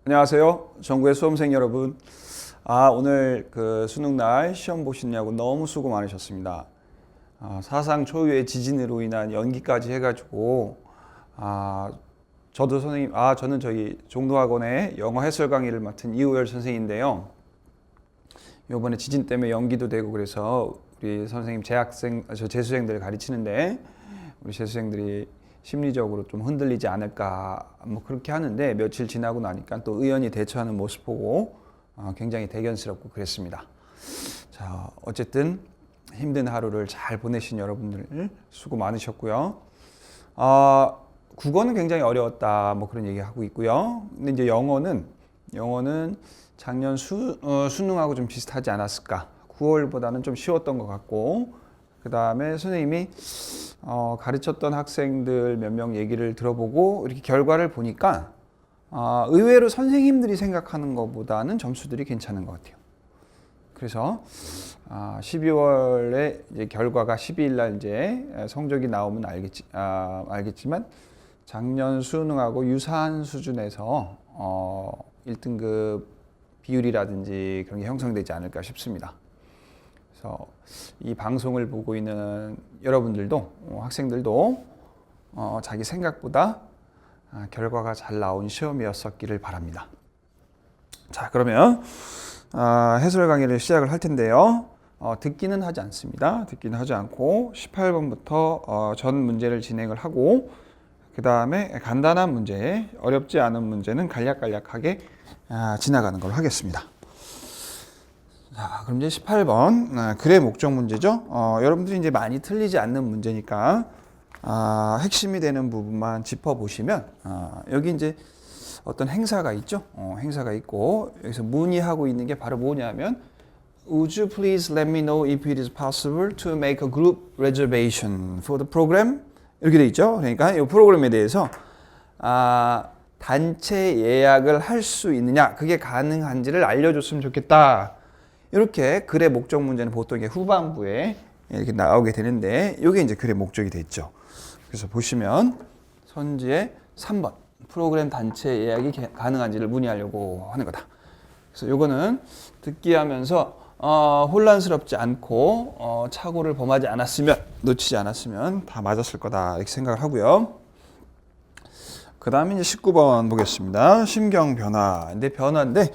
안녕하세요. 전국의 수험생 여러분. 오늘 그 수능날 시험 보시느냐고 너무 수고 많으셨습니다. 사상 초유의 지진으로 인한 연기까지 해가지고, 저도 선생님, 저는 저희 종로학원의 영어 해설 강의를 맡은 이우열 선생인데요. 요번에 지진 때문에 연기도 되고 그래서 우리 선생님 재수생들을 가르치는데, 우리 재수생들이 심리적으로 좀 흔들리지 않을까 뭐 그렇게 하는데 며칠 지나고 나니까 또 의연히 대처하는 모습 보고 굉장히 대견스럽고 그랬습니다. 자, 어쨌든 힘든 하루를 잘 보내신 여러분들 수고 많으셨고요. 국어는 굉장히 어려웠다 뭐 그런 얘기 하고 있고요. 근데 이제 영어는 작년 수능하고 좀 비슷하지 않았을까. 9월보다는 좀 쉬웠던 것 같고, 그 다음에 선생님이 가르쳤던 학생들 몇 명 얘기를 들어보고 이렇게 결과를 보니까 의외로 선생님들이 생각하는 것보다는 점수들이 괜찮은 것 같아요. 그래서 12월에 이제 결과가 12일 날 이제 성적이 나오면 알겠지만 작년 수능하고 유사한 수준에서 1등급 비율이라든지 그런 게 형성되지 않을까 싶습니다. 그래서 이 방송을 보고 있는 여러분들도 학생들도 자기 생각보다 결과가 잘 나온 시험이었었기를 바랍니다. 자, 그러면 해설 강의를 시작을 할 텐데요. 듣기는 하지 않습니다. 듣기는 하지 않고 18번부터 전 문제를 진행을 하고, 그 다음에 간단한 문제, 어렵지 않은 문제는 간략간략하게 지나가는 걸로 하겠습니다. 자, 그럼 이제 18번 글의 목적 문제죠. 여러분들이 이제 많이 틀리지 않는 문제니까 핵심이 되는 부분만 짚어보시면, 여기 이제 어떤 행사가 있죠. 행사가 있고 여기서 문의하고 있는 게 바로 뭐냐면 Would you please let me know if it is possible to make a group reservation for the program? 이렇게 돼 있죠. 그러니까 이 프로그램에 대해서 단체 예약을 할 수 있느냐, 그게 가능한지를 알려줬으면 좋겠다. 이렇게 글의 목적 문제는 보통 이게 후반부에 이렇게 나오게 되는데, 이게 이제 글의 목적이 됐죠. 그래서 보시면 선지의 3번 프로그램 단체 예약이 가능한지를 문의하려고 하는 거다. 그래서 요거는 듣기 하면서 혼란스럽지 않고 착오를 범하지 않았으면, 놓치지 않았으면 다 맞았을 거다 이렇게 생각을 하고요. 그 다음에 이제 19번 보겠습니다. 심경 변화. 근데 변화인데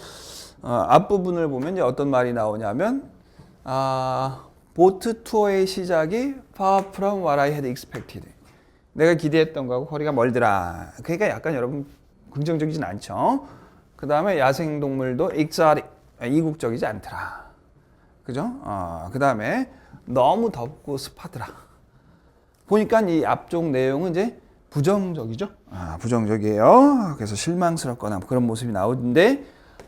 앞부분을 보면 이제 어떤 말이 나오냐면 보트 투어의 시작이 far from what I had expected. 내가 기대했던 거하고 거리가 멀더라. 그러니까 약간 여러분 긍정적이진 않죠. 그 다음에 야생동물도 exotic, 이국적이지 않더라. 그죠? 그 다음에 너무 덥고 습하더라. 보니까 이 앞쪽 내용은 이제 부정적이죠. 부정적이에요. 그래서 실망스럽거나 그런 모습이 나오는데,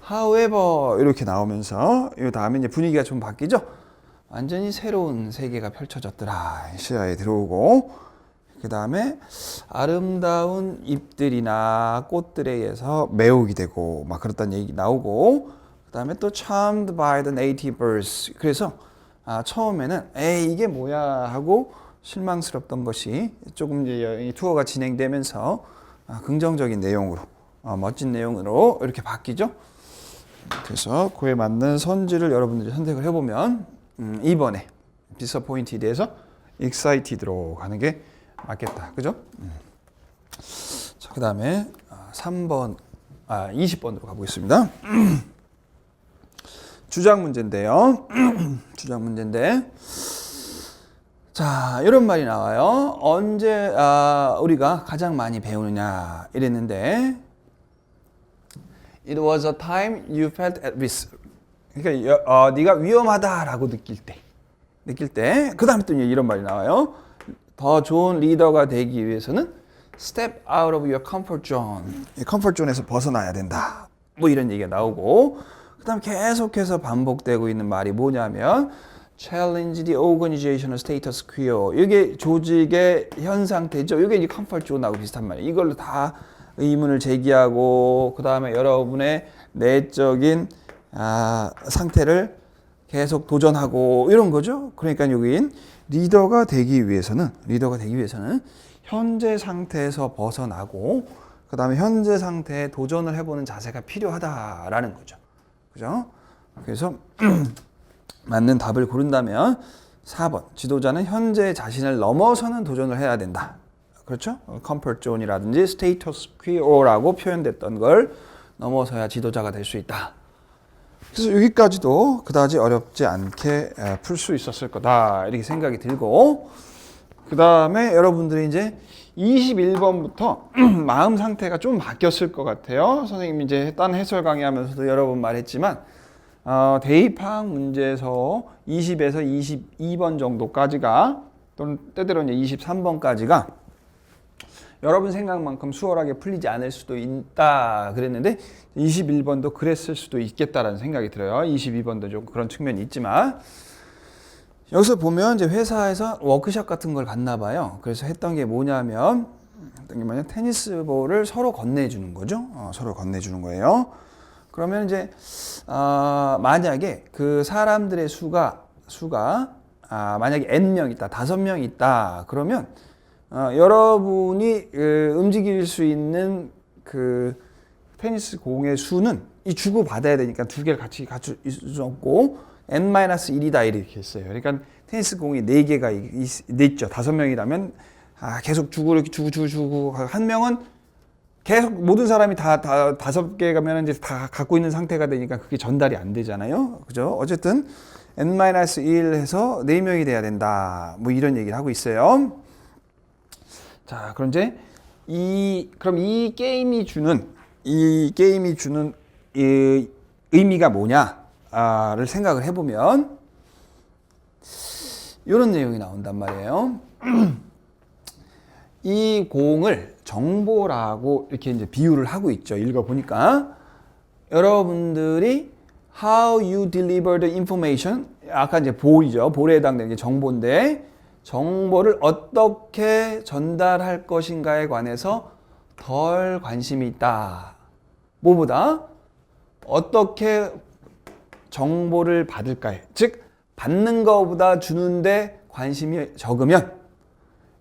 however 이렇게 나오면서 이 다음에 이제 분위기가 좀 바뀌죠. 완전히 새로운 세계가 펼쳐졌더라. 시야에 들어오고, 그 다음에 아름다운 잎들이나 꽃들에 의해서 매혹이 되고 막 그렇다는 얘기 나오고, 그 다음에 또 charmed by the native birds. 그래서 처음에는 이게 뭐야 하고 실망스럽던 것이 조금 이제 투어가 진행되면서 긍정적인 내용으로, 멋진 내용으로 이렇게 바뀌죠. 그래서 그에 맞는 선지를 여러분들이 선택을 해보면 2번에 disappointed에 대해서 excited로 가는 게 맞겠다. 그죠? 자, 그 다음에 20번으로 가보겠습니다. 주장 문제인데요. 주장 문제인데, 자, 이런 말이 나와요. 언제 우리가 가장 많이 배우느냐 이랬는데, It was a time you felt at risk. 그러니까 네가 위험하다라고 느낄 때, 그 다음에 또 이런 말이 나와요. 더 좋은 리더가 되기 위해서는 step out of your comfort zone. comfort zone에서 벗어나야 된다. 뭐 이런 얘기가 나오고, 그 다음 계속해서 반복되고 있는 말이 뭐냐면 challenge the organizational status quo. 이게 조직의 현 상태죠. 이게 이제 comfort zone하고 비슷한 말이에요. 이걸로 다 의문을 제기하고, 그 다음에 여러분의 내적인 상태를 계속 도전하고 이런 거죠. 그러니까 여긴 리더가 되기 위해서는 현재 상태에서 벗어나고 그 다음에 현재 상태에 도전을 해보는 자세가 필요하다라는 거죠. 그죠? 그래서 맞는 답을 고른다면 4번 지도자는 현재 자신을 넘어서는 도전을 해야 된다. 그렇죠? 컴포트 존이라든지 스테이터스 퀴오라고 표현됐던 걸 넘어서야 지도자가 될 수 있다. 그래서 여기까지도 그다지 어렵지 않게 풀 수 있었을 거다 이렇게 생각이 들고, 그 다음에 여러분들이 이제 21번부터 마음 상태가 좀 바뀌었을 것 같아요. 선생님이 이제 했던 해설 강의하면서도 여러 번 말했지만 대입학 문제에서 20에서 22번 정도까지가, 또는 때때로는 23번까지가 여러분 생각만큼 수월하게 풀리지 않을 수도 있다 그랬는데 21번도 그랬을 수도 있겠다라는 생각이 들어요. 22번도 좀 그런 측면이 있지만, 여기서 보면 이제 회사에서 워크숍 같은 걸 갔나 봐요. 그래서 했던 게 뭐냐면 테니스 볼을 서로 건네주는 거죠. 서로 건네주는 거예요. 그러면 이제 만약에 그 사람들의 수가 만약에 n명 있다, 5명 있다 그러면 여러분이 움직일 수 있는 그 테니스 공의 수는 이 주고 받아야 되니까 두 개를 같이 갖출 수 없고 n-1이다 이렇게 했어요. 그러니까 테니스 공이 4개가 있죠. 5명이라면 계속 주고 한 명은 계속 모든 사람이 다 5개 가면 이제 다 갖고 있는 상태가 되니까 그게 전달이 안 되잖아요. 그죠? 어쨌든 n-1 해서 4명이 돼야 된다. 뭐 이런 얘기를 하고 있어요. 자, 그럼 이제 그럼 이 게임이 주는 이 의미가 뭐냐를 생각을 해보면 이런 내용이 나온단 말이에요. 이 공을 정보라고 이렇게 이제 비유를 하고 있죠. 읽어보니까 여러분들이 how you deliver the information, 아까 이제 볼이죠. 볼에 해당되는 게 정보인데 정보를 어떻게 전달할 것인가에 관해서 덜 관심이 있다. 뭐보다 어떻게 정보를 받을까에, 즉 받는 것보다 주는데 관심이 적으면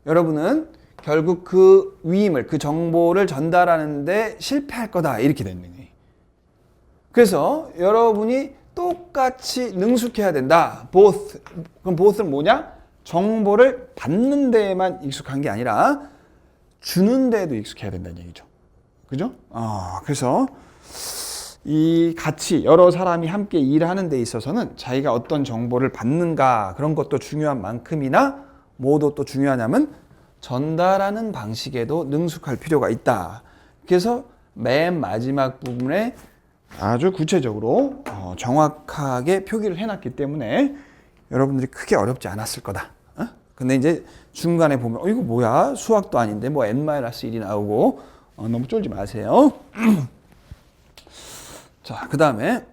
여러분은 결국 그 위임을, 그 정보를 전달하는데 실패할 거다 이렇게 되는 거예요. 그래서 여러분이 똑같이 능숙해야 된다. both. 그럼 both는 뭐냐? 정보를 받는 데에만 익숙한 게 아니라 주는 데에도 익숙해야 된다는 얘기죠. 그죠? 그래서 이 같이 여러 사람이 함께 일하는 데 있어서는 자기가 어떤 정보를 받는가 그런 것도 중요한 만큼이나 뭐도 또 중요하냐면 전달하는 방식에도 능숙할 필요가 있다. 그래서 맨 마지막 부분에 아주 구체적으로 정확하게 표기를 해놨기 때문에 여러분들이 크게 어렵지 않았을 거다. 근데 이제 중간에 보면 이거 뭐야? 수학도 아닌데 뭐 n-1이 나오고 너무 쫄지 마세요. 자, 그 다음에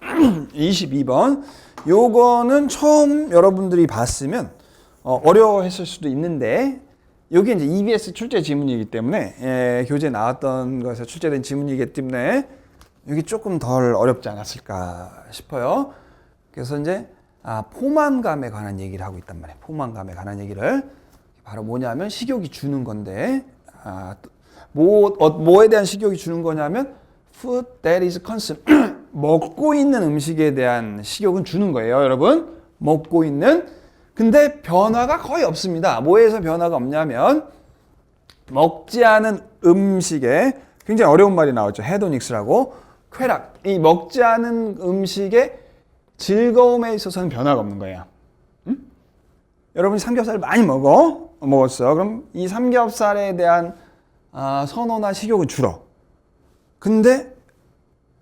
22번 요거는 처음 여러분들이 봤으면 어려워했을 수도 있는데 여기 이제 EBS 출제 지문이기 때문에 교재에 나왔던 것에서 출제된 지문이기 때문에 여기 조금 덜 어렵지 않았을까 싶어요. 그래서 이제 포만감에 관한 얘기를 하고 있단 말이에요. 포만감에 관한 얘기를 바로 뭐냐면 식욕이 주는 건데 뭐에 대한 식욕이 주는 거냐면 food that is consumed 먹고 있는 음식에 대한 식욕은 주는 거예요, 여러분. 먹고 있는. 근데 변화가 거의 없습니다. 뭐에서 변화가 없냐면 먹지 않은 음식에 굉장히 어려운 말이 나왔죠. 헤도닉스라고. 쾌락. 이 먹지 않은 음식의 즐거움에 있어서는 변화가 없는 거예요. 응? 여러분이 삼겹살을 많이 먹었어. 그럼 이 삼겹살에 대한 선호나 식욕은 줄어. 근데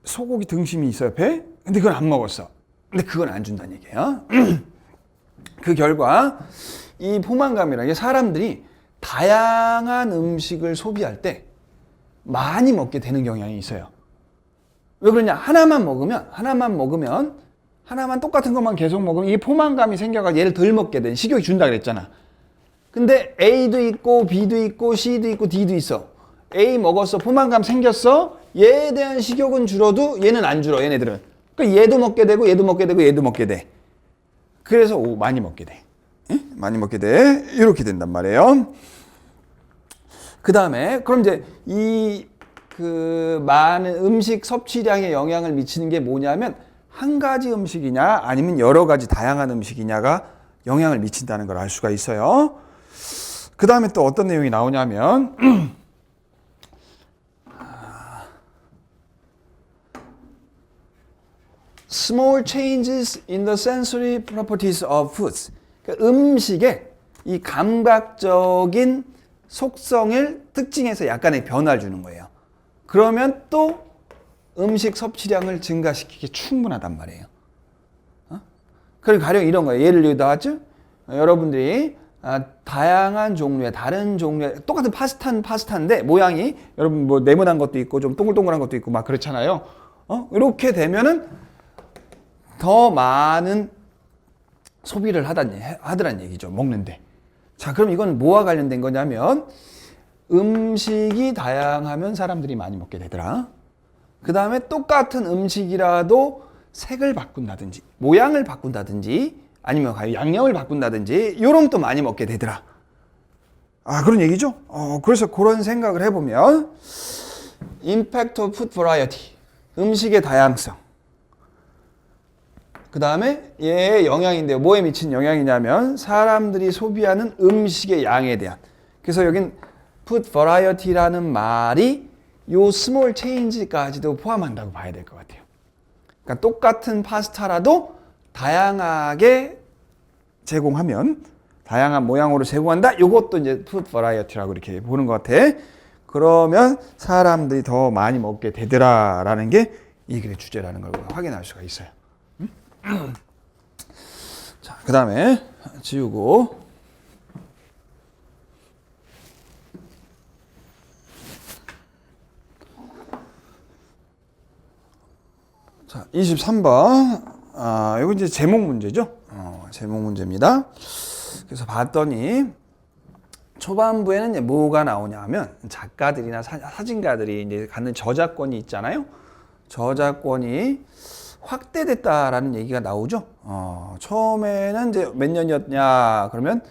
소고기 등심이 있어요, 배? 근데 그건 안 먹었어. 근데 그건 안 준다는 얘기예요. 그 결과 이 포만감이라는 게 사람들이 다양한 음식을 소비할 때 많이 먹게 되는 경향이 있어요. 왜 그러냐? 하나만 똑같은 것만 계속 먹으면 이 포만감이 생겨가 얘를 덜 먹게 돼. 식욕이 준다 그랬잖아. 근데 A도 있고 B도 있고 C도 있고 D도 있어. A 먹었어. 포만감 생겼어. 얘에 대한 식욕은 줄어도 얘는 안 줄어. 얘네들은. 그러니까 얘도 먹게 되고 얘도 먹게 되고 얘도 먹게 돼. 그래서 많이 먹게 돼. 에? 많이 먹게 돼. 이렇게 된단 말이에요. 그 다음에 그럼 이제 이 그 많은 음식 섭취량에 영향을 미치는 게 뭐냐면 한 가지 음식이냐 아니면 여러 가지 다양한 음식이냐가 영향을 미친다는 걸 알 수가 있어요. 그 다음에 또 어떤 내용이 나오냐면 Small changes in the sensory properties of foods. 그러니까 음식의 이 감각적인 속성을 특징에서 약간의 변화를 주는 거예요. 그러면 또 음식 섭취량을 증가시키기 충분하단 말이에요. 그리고 가령 이런 거예요. 예를 들어 나왔죠? 여러분들이 다양한 종류의 다른 종류의 똑같은 파스타인데 모양이 여러분 뭐 네모난 것도 있고 좀 동글동글한 것도 있고 막 그렇잖아요. 이렇게 되면은 더 많은 소비를 하더란 얘기죠. 먹는데. 자, 그럼 이건 뭐와 관련된 거냐면 음식이 다양하면 사람들이 많이 먹게 되더라. 그 다음에 똑같은 음식이라도 색을 바꾼다든지 모양을 바꾼다든지 아니면 양념을 바꾼다든지 요런 또 많이 먹게 되더라. 그런 얘기죠. 그래서 그런 생각을 해보면 Impact of Food Variety, 음식의 다양성. 그 다음에 얘의 영향인데요. 뭐에 미친 영향이냐면 사람들이 소비하는 음식의 양에 대한. 그래서 여긴 Food Variety라는 말이 요 small change까지도 포함한다고 봐야 될 것 같아요. 그러니까 똑같은 파스타라도 다양하게 제공하면 다양한 모양으로 제공한다. 요것도 이제 Food Variety라고 이렇게 보는 것 같아. 그러면 사람들이 더 많이 먹게 되더라라는 게 이 글의 주제라는 걸 확인할 수가 있어요. 자, 그 다음에 지우고 자, 23번 이거 이제 제목 문제죠. 제목 문제입니다. 그래서 봤더니 초반부에는 이제 뭐가 나오냐면 작가들이나 사진가들이 이제 갖는 저작권이 있잖아요. 저작권이 확대됐다라는 얘기가 나오죠. 처음에는 이제 몇 년이었냐 그러면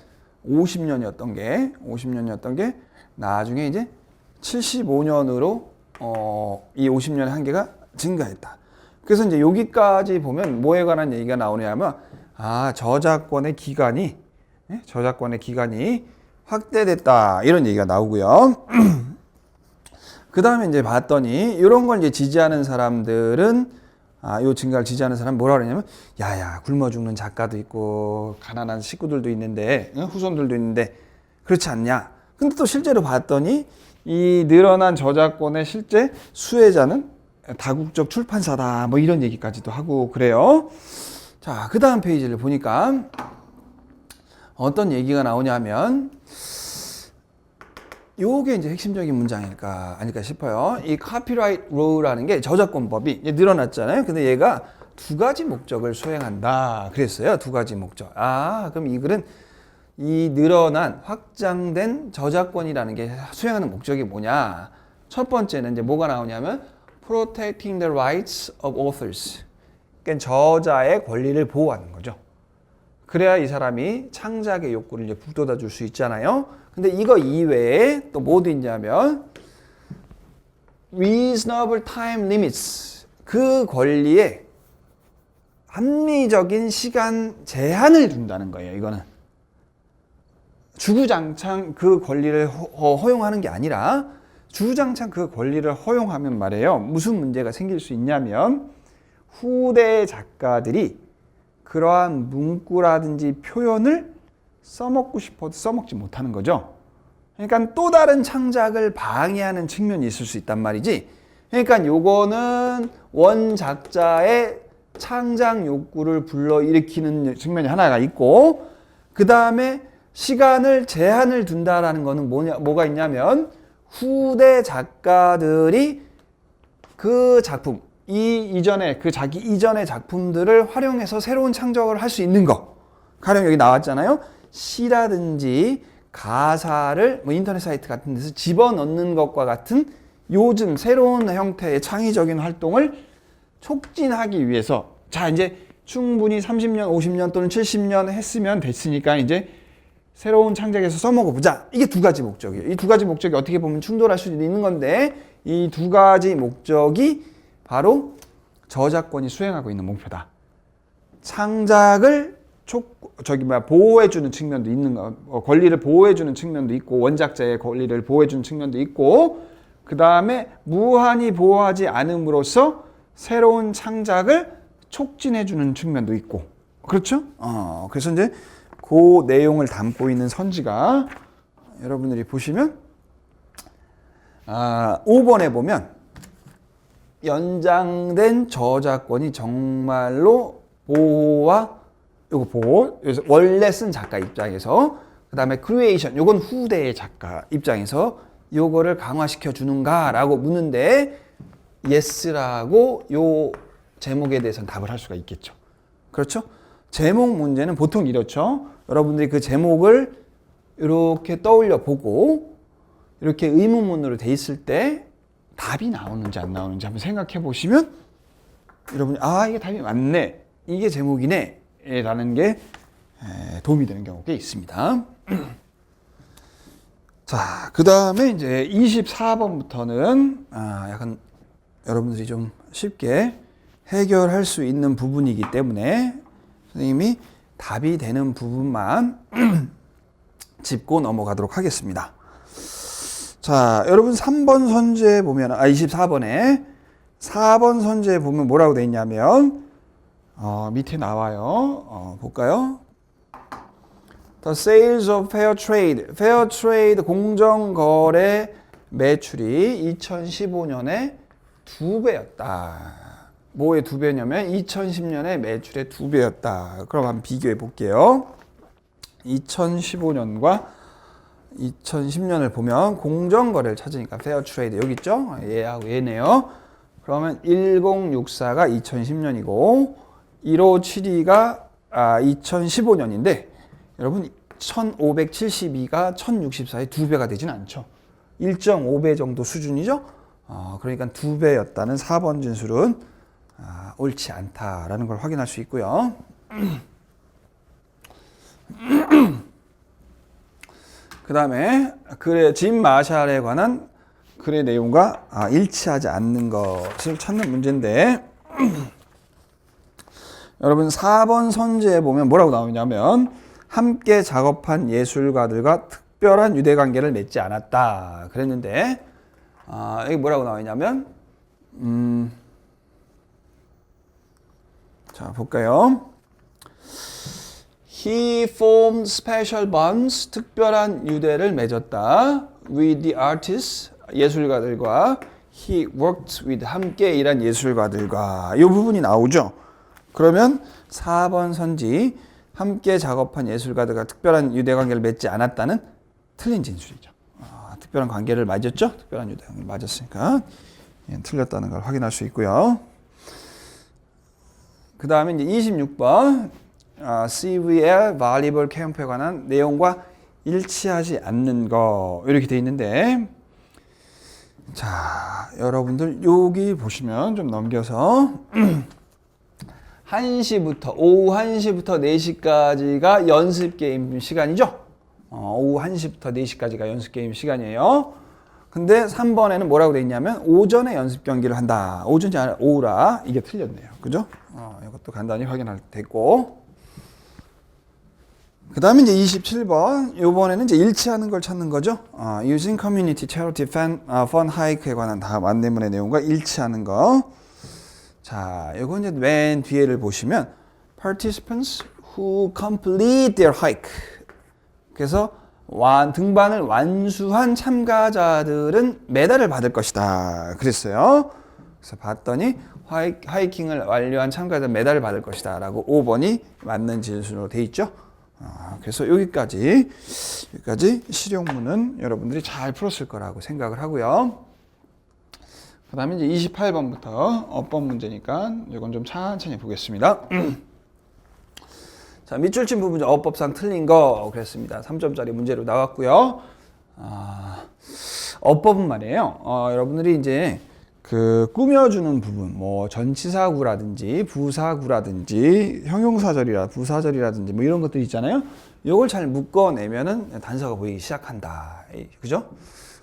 50년이었던 게 나중에 이제 75년으로 이 50년의 한계가 증가했다. 그래서 이제 여기까지 보면 뭐에 관한 얘기가 나오냐면 저작권의 기간이 확대됐다 이런 얘기가 나오고요. 그 다음에 이제 봤더니 이런 걸 이제 지지하는 사람들은 요 증가를 지지하는 사람 뭐라 그러냐면 야야 굶어 죽는 작가도 있고 가난한 식구들도 있는데 후손들도 있는데 그렇지 않냐. 근데 또 실제로 봤더니 이 늘어난 저작권의 실제 수혜자는 다국적 출판사다 뭐 이런 얘기까지도 하고 그래요. 자, 그 다음 페이지를 보니까 어떤 얘기가 나오냐면 요게 이제 핵심적인 문장일까 아닐까 싶어요. 이 copyright law라는 게 저작권법이 이제 늘어났잖아요. 근데 얘가 두 가지 목적을 수행한다 그랬어요. 두 가지 목적. 그럼 이 글은 이 늘어난 확장된 저작권이라는 게 수행하는 목적이 뭐냐. 첫 번째는 이제 뭐가 나오냐면 protecting the rights of authors. 그러니까 저자의 권리를 보호하는 거죠. 그래야 이 사람이 창작의 욕구를 이제 북돋아 줄 수 있잖아요. 근데 이거 이외에 또 뭐도 있냐면 reasonable time limits. 그 권리에 합리적인 시간 제한을 둔다는 거예요. 이거는 주구장창 그 권리를 허용하는 게 아니라 주구장창 그 권리를 허용하면 말이에요. 무슨 문제가 생길 수 있냐면 후대 작가들이 그러한 문구라든지 표현을 써먹고 싶어도 써먹지 못하는 거죠. 그러니까 또 다른 창작을 방해하는 측면이 있을 수 있단 말이지. 그러니까 요거는 원작자의 창작 욕구를 불러일으키는 측면이 하나가 있고, 그 다음에 시간을 제한을 둔다라는 거는 뭐가 있냐면 후대 작가들이 그 작품, 자기 이전의 작품들을 활용해서 새로운 창작을 할 수 있는 거. 가령 여기 나왔잖아요. 시라든지 가사를 뭐 인터넷 사이트 같은 데서 집어넣는 것과 같은 요즘 새로운 형태의 창의적인 활동을 촉진하기 위해서, 자, 이제 충분히 30년, 50년 또는 70년 했으면 됐으니까 이제 새로운 창작에서 써먹어보자. 이게 두 가지 목적이에요. 이 두 가지 목적이 어떻게 보면 충돌할 수도 있는 건데 이 두 가지 목적이 바로 저작권이 수행하고 있는 목표다. 창작을 보호해주는 측면도 있는 거, 권리를 보호해주는 측면도 있고 원작자의 권리를 보호해주는 측면도 있고 그 다음에 무한히 보호하지 않음으로써 새로운 창작을 촉진해주는 측면도 있고 그렇죠? 그래서 이제 그 내용을 담고 있는 선지가 여러분들이 보시면 5번에 보면 연장된 저작권이 정말로 보호와 요거 보호, 원래 쓴 작가 입장에서 그 다음에 크리에이션, 요건 후대의 작가 입장에서 요거를 강화시켜 주는가라고 묻는데 yes라고 요 제목에 대해서는 답을 할 수가 있겠죠. 그렇죠? 제목 문제는 보통 이렇죠. 여러분들이 그 제목을 이렇게 떠올려 보고 이렇게 의문문으로 돼 있을 때 답이 나오는지 안 나오는지 한번 생각해 보시면 여러분이 이게 답이 맞네. 이게 제목이네. 라는 게 도움이 되는 경우가 꽤 있습니다. 자, 그 다음에 이제 24번부터는 약간 여러분들이 좀 쉽게 해결할 수 있는 부분이기 때문에 선생님이 답이 되는 부분만 짚고 넘어가도록 하겠습니다. 자, 여러분 3번 선지에 보면 24번에 4번 선지에 보면 뭐라고 돼 있냐면 밑에 나와요. 볼까요? The sales of fair trade. fair trade 공정거래 매출이 2015년에 2배였다. 뭐의 2배냐면 2010년에 매출의 2배였다. 그럼 한번 비교해 볼게요. 2015년과 2010년을 보면 공정거래를 찾으니까 fair trade 여기 있죠? 얘하고 얘네요. 그러면 1064가 2010년이고 1572가 2015년인데 여러분 1572가 1064의 2배가 되진 않죠. 1.5배 정도 수준이죠. 그러니까 2배였다는 4번 진술은 옳지 않다라는 걸 확인할 수 있고요. 그 다음에 짐 마샬에 관한 글의 내용과 일치하지 않는 것을 찾는 문제인데 여러분 4번 선지에 보면 뭐라고 나오냐면 함께 작업한 예술가들과 특별한 유대관계를 맺지 않았다 그랬는데 여기 뭐라고 나오냐면 자 볼까요? He formed special bonds 특별한 유대를 맺었다 with the artists 예술가들과 he worked with 함께 일한 예술가들과 이 부분이 나오죠. 그러면 4번 선지 함께 작업한 예술가들과 특별한 유대관계를 맺지 않았다는 틀린 진술이죠. 특별한 관계를 맺었죠. 특별한 유대관계를 맺었으니까 틀렸다는 걸 확인할 수 있고요. 그 다음에 이제 26번 CVL Valuable Camp에 관한 내용과 일치하지 않는 거 이렇게 돼 있는데 자 여러분들 여기 보시면 좀 넘겨서 1시부터 오후 1시부터 4시까지가 연습 게임 시간이죠. 오후 1시부터 4시까지가 연습 게임 시간이에요. 근데 3번에는 뭐라고 돼 있냐면 오전에 연습 경기를 한다. 오전이 아니라 오후라. 이게 틀렸네요. 그죠? 이것도 간단히 확인할 됐고. 그 다음에 이제 27번. 요번에는 이제 일치하는 걸 찾는 거죠. Using Community Charity Fund Hike에 관한 다음 안내문의 내용과 일치하는 거. 자, 이거 이제 맨 뒤에를 보시면 Participants who complete their hike. 그래서 등반을 완수한 참가자들은 메달을 받을 것이다. 그랬어요. 그래서 봤더니 하이킹을 완료한 참가자들은 메달을 받을 것이다. 라고 5번이 맞는 진술로 돼 있죠. 그래서 여기까지 실용문은 여러분들이 잘 풀었을 거라고 생각을 하고요. 그 다음에 이제 28번부터 어법 문제니까 이건 좀 천천히 보겠습니다. 자, 밑줄친 부분 어법상 틀린 거 그랬습니다. 3점짜리 문제로 나왔고요. 어법은 말이에요. 여러분들이 이제 그 꾸며주는 부분, 뭐 전치사구라든지 부사구라든지 형용사절이라 부사절이라든지 뭐 이런 것들 있잖아요. 요걸 잘 묶어내면은 단서가 보이기 시작한다. 그죠?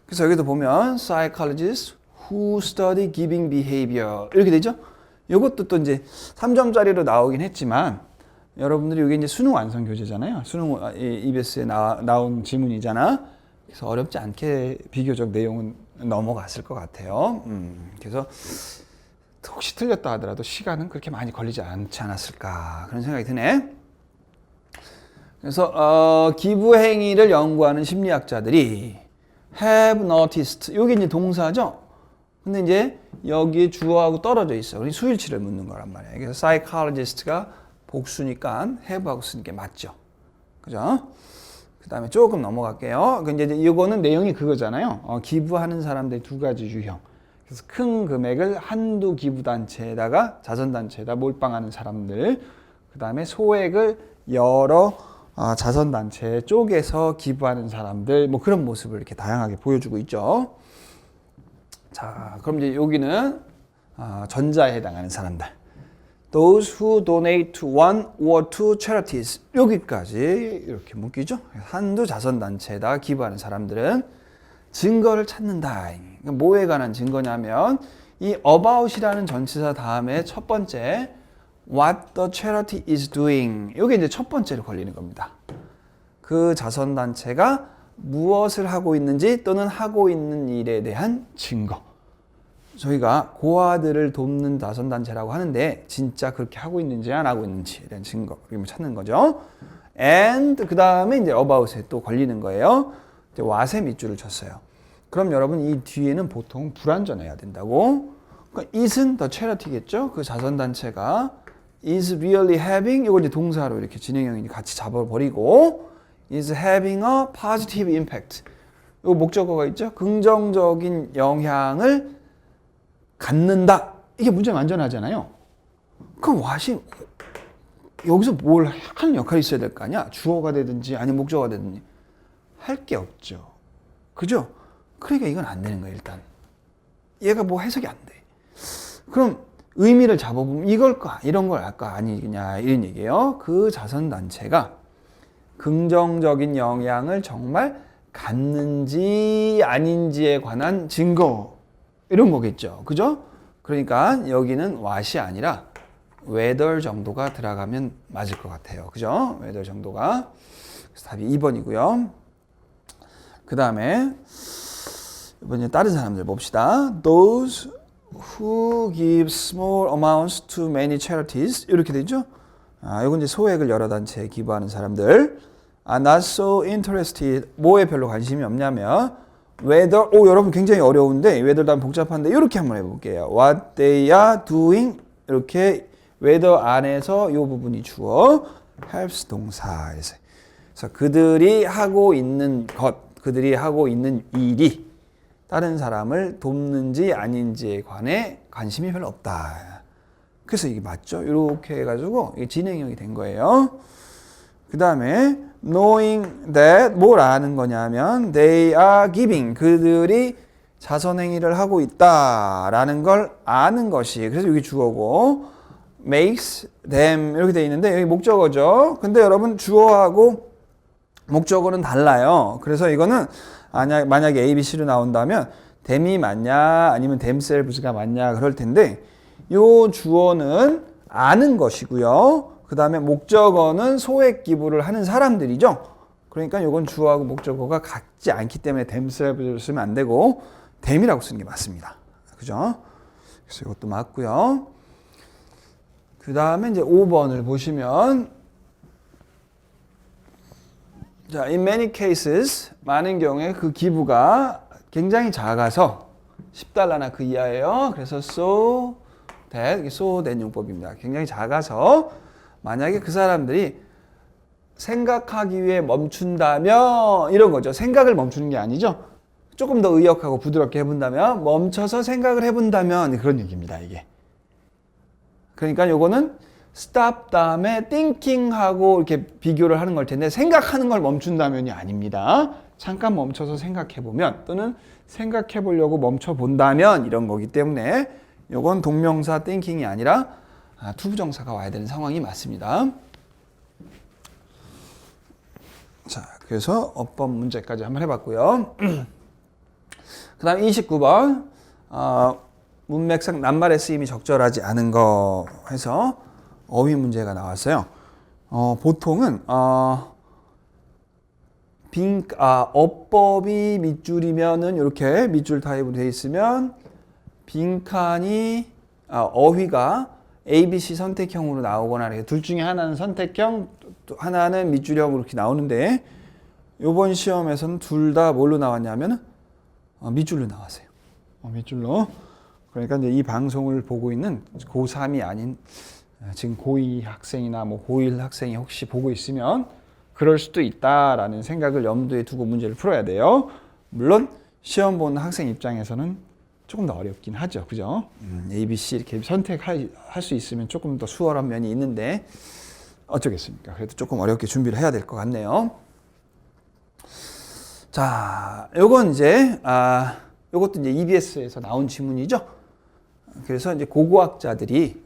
그래서 여기도 보면 psychologists who study giving behavior 이렇게 되죠? 요것도 또 이제 3점짜리로 나오긴 했지만 여러분들이 이게 이제 수능 완성 교재잖아요. 수능 EBS에 나온 지문이잖아. 그래서 어렵지 않게 비교적 내용은 넘어갔을 것 같아요. 그래서 혹시 틀렸다 하더라도 시간은 그렇게 많이 걸리지 않지 않았을까 그런 생각이 드네. 그래서 기부 행위를 연구하는 심리학자들이 have noticed 여기 이제 동사죠. 근데 이제 여기 주어하고 떨어져 있어. 우리 수일치를 묻는 거란 말이야. 그래서 psychologist가 복수니까 have하고 쓰는 게 맞죠. 그죠? 그 다음에 조금 넘어갈게요. 이제 이거는 내용이 그거잖아요. 기부하는 사람들의 두 가지 유형. 그래서 큰 금액을 한두 기부단체에다가 자선단체에다 몰빵하는 사람들. 그 다음에 소액을 여러 자선단체 쪽에서 기부하는 사람들. 뭐 그런 모습을 이렇게 다양하게 보여주고 있죠. 자, 그럼 이제 여기는 전자에 해당하는 사람들. Those who donate to one or two charities. 여기까지 이렇게 묶이죠. 한두 자선단체에다 기부하는 사람들은 증거를 찾는다. 뭐에 관한 증거냐면 이 about이라는 전치사 다음에 첫 번째 what the charity is doing. 이게 이제 첫 번째로 걸리는 겁니다. 그 자선단체가 무엇을 하고 있는지 또는 하고 있는 일에 대한 증거. 저희가 고아들을 돕는 자선단체라고 하는데 진짜 그렇게 하고 있는지 안 하고 있는지에 대한 증거 찾는 거죠. And 그 다음에 이제 about에 또 걸리는 거예요. 이제 what에 밑줄을 쳤어요. 그럼 여러분 이 뒤에는 보통 불완전해야 된다고. 그러니까 isn't the charity겠죠. 그 자선단체가 is really having 이걸 이제 동사로 이렇게 진행형이 같이 잡아버리고 is having a positive impact. 이 목적어가 있죠. 긍정적인 영향을 갖는다. 이게 문제가 완전하잖아요. 그럼 what이 여기서 뭘 하는 역할이 있어야 될 거 아니야? 주어가 되든지 아니면 목적어가 되든지 할 게 없죠. 그죠? 그러니까 이건 안 되는 거예요. 일단 얘가 뭐 해석이 안 돼. 그럼 의미를 잡아보면 이걸까? 이런 걸 할까? 아니냐? 이런 얘기예요. 그 자선단체가 긍정적인 영향을 정말 갖는지 아닌지에 관한 증거 이런 거겠죠. 그죠? 그러니까 여기는 what이 아니라 whether 정도가 들어가면 맞을 것 같아요. 그죠? whether 정도가. 그래서 답이 2번이고요. 그 다음에 이번에 다른 사람들 봅시다. Those who give small amounts to many charities 이렇게 되죠. 이건 이제 소액을 여러 단체에 기부하는 사람들. are not so interested. 뭐에 별로 관심이 없냐면 whether, 여러분 굉장히 어려운데 whether 다음 복잡한데 이렇게 한번 해볼게요. what they are doing 이렇게 whether 안에서 이 부분이 주어 helps 동사. 그래서 그들이 하고 있는 것, 그들이 하고 있는 일이 다른 사람을 돕는지 아닌지에 관해 관심이 별로 없다. 그래서 이게 맞죠? 이렇게 해가지고 이게 진행형이 된 거예요. 그 다음에 knowing that 뭘 아는 거냐면 they are giving 그들이 자선행위를 하고 있다라는 걸 아는 것이 그래서 여기 주어고 makes them 이렇게 돼 있는데 여기 목적어죠. 근데 여러분 주어하고 목적어는 달라요. 그래서 이거는 만약에 A, B, C로 나온다면 them이 맞냐 아니면 themselves가 맞냐 그럴 텐데 요 주어는 아는 것이고요. 그 다음에 목적어는 소액 기부를 하는 사람들이죠. 그러니까 이건 주어하고 목적어가 같지 않기 때문에 themselves를 쓰면 안 되고 them이라고 쓰는 게 맞습니다. 그죠? 그래서 이것도 맞고요. 그 다음에 이제 5번을 보시면 자, in many cases 많은 경우에 그 기부가 굉장히 작아서 10달러나 그 이하예요. 그래서 so that 용법입니다. 굉장히 작아서 만약에 그 사람들이 생각하기 위해 멈춘다면 이런 거죠. 생각을 멈추는 게 아니죠. 조금 더 의역하고 부드럽게 해본다면 멈춰서 생각을 해본다면 그런 얘기입니다. 이게. 그러니까 요거는 stop 다음에 thinking하고 이렇게 비교를 하는 걸 텐데 생각하는 걸 멈춘다면이 아닙니다. 잠깐 멈춰서 생각해 보면 또는 생각해 보려고 멈춰 본다면 이런 거기 때문에 요건 동명사 thinking이 아니라 투부정사가 와야 되는 상황이 맞습니다. 자, 그래서 어법 문제까지 한번 해봤고요. 그 다음 29번 문맥상 낱말의 쓰임이 적절하지 않은 거 해서 어휘 문제가 나왔어요. 보통은 어법이 밑줄이면은 이렇게 밑줄 타입으로 되어 있으면 빈칸이 어휘가 ABC 선택형으로 나오거나 둘 중에 하나는 선택형, 또 하나는 밑줄형으로 이렇게 나오는데 이번 시험에서는 둘 다 뭘로 나왔냐면 밑줄로 나왔어요. 밑줄로. 그러니까 이제 이 방송을 보고 있는 고3이 아닌 지금 고2 학생이나 뭐 고1 학생이 혹시 보고 있으면 그럴 수도 있다라는 생각을 염두에 두고 문제를 풀어야 돼요. 물론 시험 보는 학생 입장에서는 조금 더 어렵긴 하죠. 그죠? A, B, C 이렇게 선택할 수 있으면 조금 더 수월한 면이 있는데 어쩌겠습니까? 그래도 조금 어렵게 준비를 해야 될 것 같네요. 자, 요건 이제 요것도 이제 EBS에서 나온 지문이죠. 그래서 이제 고고학자들이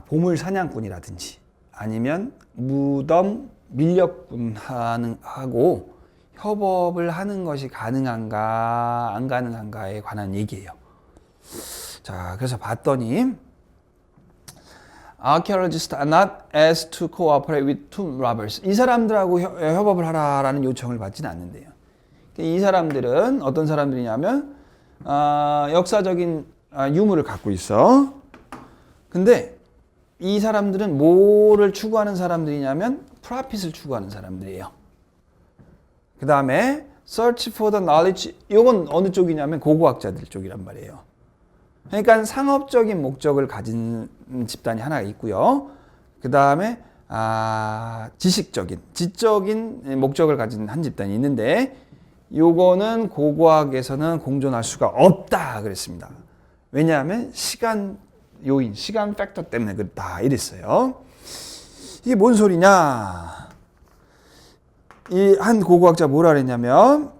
보물 사냥꾼이라든지 아니면 무덤 밀렵꾼 하고 협업을 하는 것이 가능한가 안 가능한가에 관한 얘기예요. 자, 그래서 봤더니 Archaeologists are not asked to cooperate with tomb robbers. 이 사람들하고 협업을 하라라는 요청을 받지는 않는데요. 이 사람들은 어떤 사람들이냐면 역사적인 유물을 갖고 있어. 근데 이 사람들은 뭐를 추구하는 사람들이냐면 프로핏을 추구하는 사람들이에요. 그 다음에 search for the knowledge, 이건 어느 쪽이냐면 고고학자들 쪽이란 말이에요. 그러니까 상업적인 목적을 가진 집단이 하나 있고요. 그 다음에 지적인 목적을 가진 한 집단이 있는데 요거는 고고학에서는 공존할 수가 없다 그랬습니다. 왜냐하면 시간 요인, 시간 팩터 때문에 그렇다 이랬어요. 이게 뭔 소리냐? 이 한 고고학자 뭐라 그랬냐면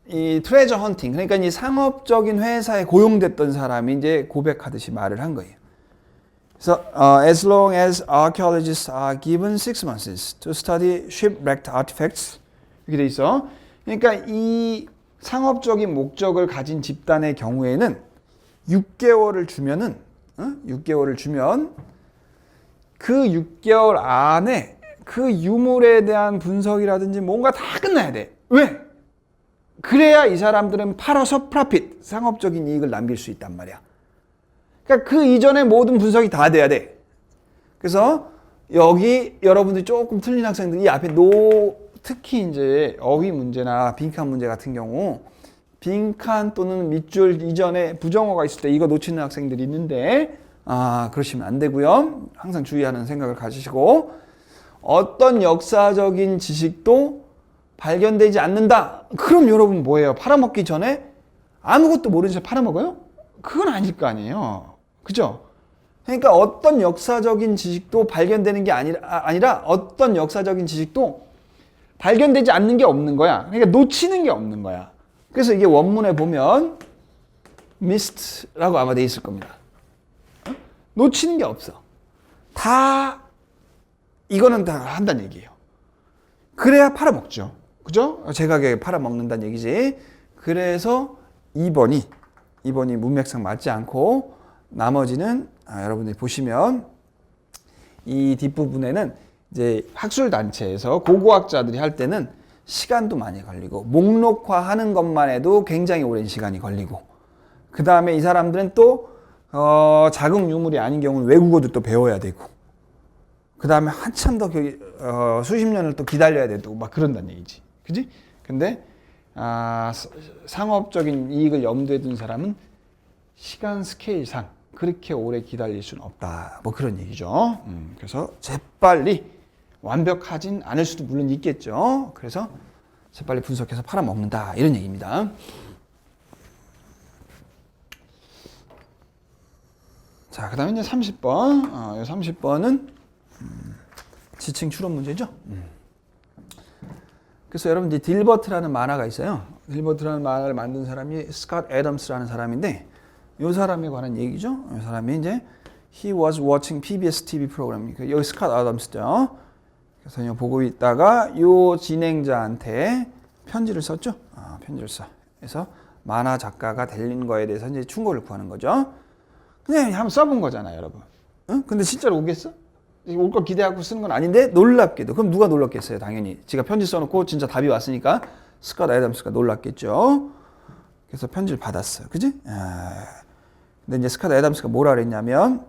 이 트레저 헌팅, 그러니까 이 상업적인 회사에 고용됐던 사람이 이제 고백하듯이 말을 한 거예요. 그래서 as long as archaeologists are given 6 months to study shipwrecked artifacts 이렇게 돼 있어. 그러니까 이 상업적인 목적을 가진 집단의 경우에는 6개월을 주면은 6개월을 주면 그 6개월 안에 그 유물에 대한 분석이라든지 뭔가 다 끝나야 돼. 왜? 그래야 이 사람들은 팔아서 프로핏, 상업적인 이익을 남길 수 있단 말이야. 그러니까 그 이전에 모든 분석이 다 돼야 돼. 그래서 여기 여러분들이 조금 틀린 학생들이 이 앞에 특히 이제 어휘 문제나 빈칸 문제 같은 경우 빈칸 또는 밑줄 이전에 부정어가 있을 때 이거 놓치는 학생들이 있는데 그러시면 안 되고요. 항상 주의하는 생각을 가지시고 어떤 역사적인 지식도 발견되지 않는다. 그럼 여러분 뭐예요? 팔아먹기 전에 아무것도 모르는 채 팔아먹어요? 그건 아닐 거 아니에요. 그죠? 그러니까 어떤 역사적인 지식도 발견되는 게 아니라 어떤 역사적인 지식도 발견되지 않는 게 없는 거야. 그러니까 놓치는 게 없는 거야. 그래서 이게 원문에 보면 missed라고 아마 돼 있을 겁니다. 놓치는 게 없어. 이거는 다 한다는 얘기예요. 그래야 팔아먹죠. 그죠? 제 가격에 팔아먹는다는 얘기지. 그래서 2번이 문맥상 맞지 않고 나머지는 여러분들이 보시면 이 뒷부분에는 이제 학술단체에서 고고학자들이 할 때는 시간도 많이 걸리고 목록화하는 것만 해도 굉장히 오랜 시간이 걸리고 그 다음에 이 사람들은 또 자국 유물이 아닌 경우는 외국어도 또 배워야 되고 그 다음에 한참 더 수십 년을 또 기다려야 되고 막 그런다는 얘기지. 그지? 근데 상업적인 이익을 염두에 둔 사람은 시간 스케일상 그렇게 오래 기다릴 수는 없다. 뭐 그런 얘기죠. 그래서 재빨리 완벽하진 않을 수도 물론 있겠죠. 그래서 재빨리 분석해서 팔아먹는다. 이런 얘기입니다. 자, 그 다음에 이제 30번. 이 30번은 지층 추론 문제죠. 그래서 여러분 이제 딜버트라는 만화가 있어요. 딜버트라는 만화를 만든 사람이 스캇 애덤스라는 사람인데 이 사람에 관한 얘기죠. 이 사람이 이제 He was watching PBS TV 프로그램. 여기 스캇 애덤스죠. 그래서 이거 보고 있다가 이 진행자한테 편지를 썼죠. 편지를 써. 그래서 만화 작가가 된 거에 대해서 이제 충고를 구하는 거죠. 그냥 한번 써본 거잖아요, 여러분. 응? 근데 진짜로 오겠어? 올 거 기대하고 쓰는 건 아닌데 놀랍게도. 그럼 누가 놀랐겠어요? 당연히. 지가 편지 써놓고 진짜 답이 왔으니까 스캇 애덤스가 놀랐겠죠. 그래서 편지를 받았어요. 그지? 근데 이제 스캇 애덤스가 뭐라 그랬냐면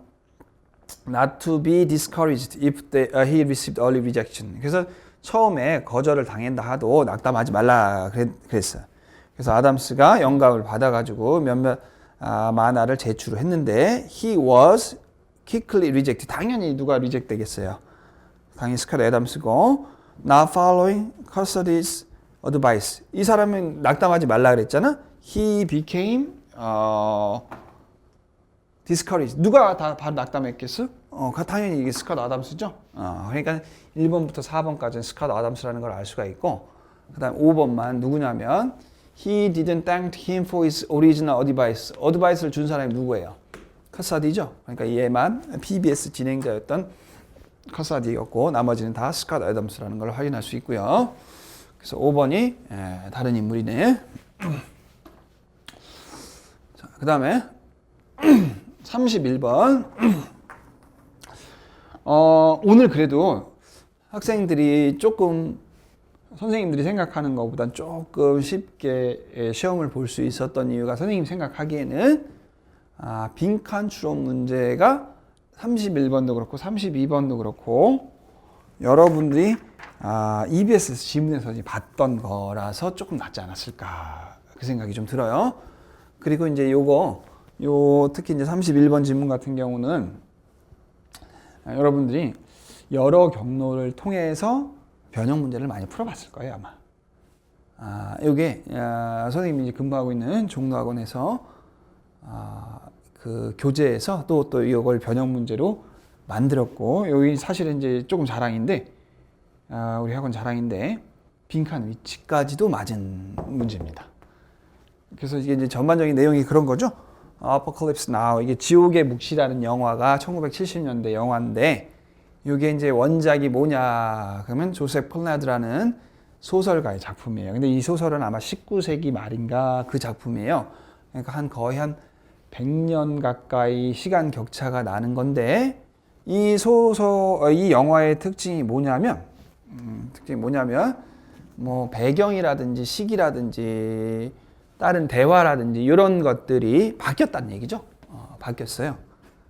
Not to be discouraged if he received early rejection. 그래서 처음에 거절을 당한다 하도 낙담하지 말라 그랬어요. 그래서 아담스가 영감을 받아가지고 몇몇 만화를 제출을 했는데 he was quickly rejected. 당연히 누가 reject 되겠어요. 당연히 스캇 애덤스고 not following Cassidy's advice. 이 사람은 낙담하지 말라 그랬잖아. He became discouraged. 누가 다 바로 낙담했겠어? 당연히 이게 스캇 아담스죠. 그러니까 1번부터 4번까지는 스캇 아담스라는 걸 알 수가 있고 그 다음 5번만 누구냐면 He didn't thank him for his original advice. advice를 준 사람이 누구예요? 카사디죠. 그러니까 얘만 PBS 진행자였던 카사디였고 나머지는 다 스캇 애덤스라는 걸 확인할 수 있고요. 그래서 5번이 다른 인물이네. 자, 그 다음에 31번. 오늘 그래도 학생들이 조금 선생님들이 생각하는 것보다 조금 쉽게 시험을 볼 수 있었던 이유가 선생님 생각하기에는 빈칸 추론 문제가 31번도 그렇고 32번도 그렇고 여러분들이 EBS 지문에서 봤던 거라서 조금 낫지 않았을까 그 생각이 좀 들어요. 그리고 이제 특히 이제 31번 지문 같은 경우는 여러분들이 여러 경로를 통해서 변형 문제를 많이 풀어봤을 거예요, 아마. 이게 선생님이 이제 근무하고 있는 종로학원에서 그 교재에서 또 이걸 변형 문제로 만들었고 여기 사실은 이제 조금 자랑인데 우리 학원 자랑인데 빈칸 위치까지도 맞은 문제입니다. 그래서 이게 이제 전반적인 내용이 그런 거죠. Apocalypse Now 이게 지옥의 묵시라는 영화가 1970년대 영화인데 이게 이제 원작이 뭐냐 그러면 조셉 폴라드라는 소설가의 작품이에요. 근데 이 소설은 아마 19세기 말인가 그 작품이에요. 그러니까 거의 한 100년 가까이 시간 격차가 나는 건데 이 영화의 특징이 뭐냐면 뭐 배경이라든지 시기라든지 다른 대화라든지 이런 것들이 바뀌었다는 얘기죠. 바뀌었어요.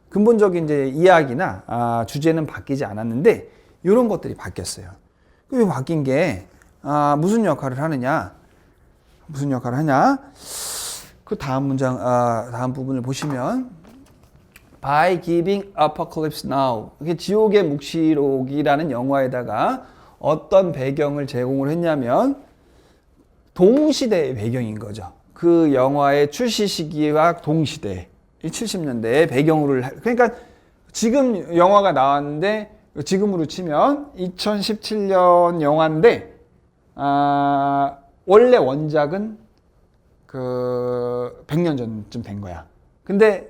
근본적인 이제 이야기나 주제는 바뀌지 않았는데 이런 것들이 바뀌었어요. 그 바뀐 게 무슨 역할을 하느냐? 그 다음 문장, 다음 부분을 보시면 By giving Apocalypse Now 이게 지옥의 묵시록이라는 영화에다가 어떤 배경을 제공을 했냐면 동시대의 배경인 거죠. 그 영화의 출시 시기와 동시대 70년대의 배경으로 그러니까 지금 영화가 나왔는데 지금으로 치면 2017년 영화인데 원래 원작은 그 100년 전쯤 된 거야. 근데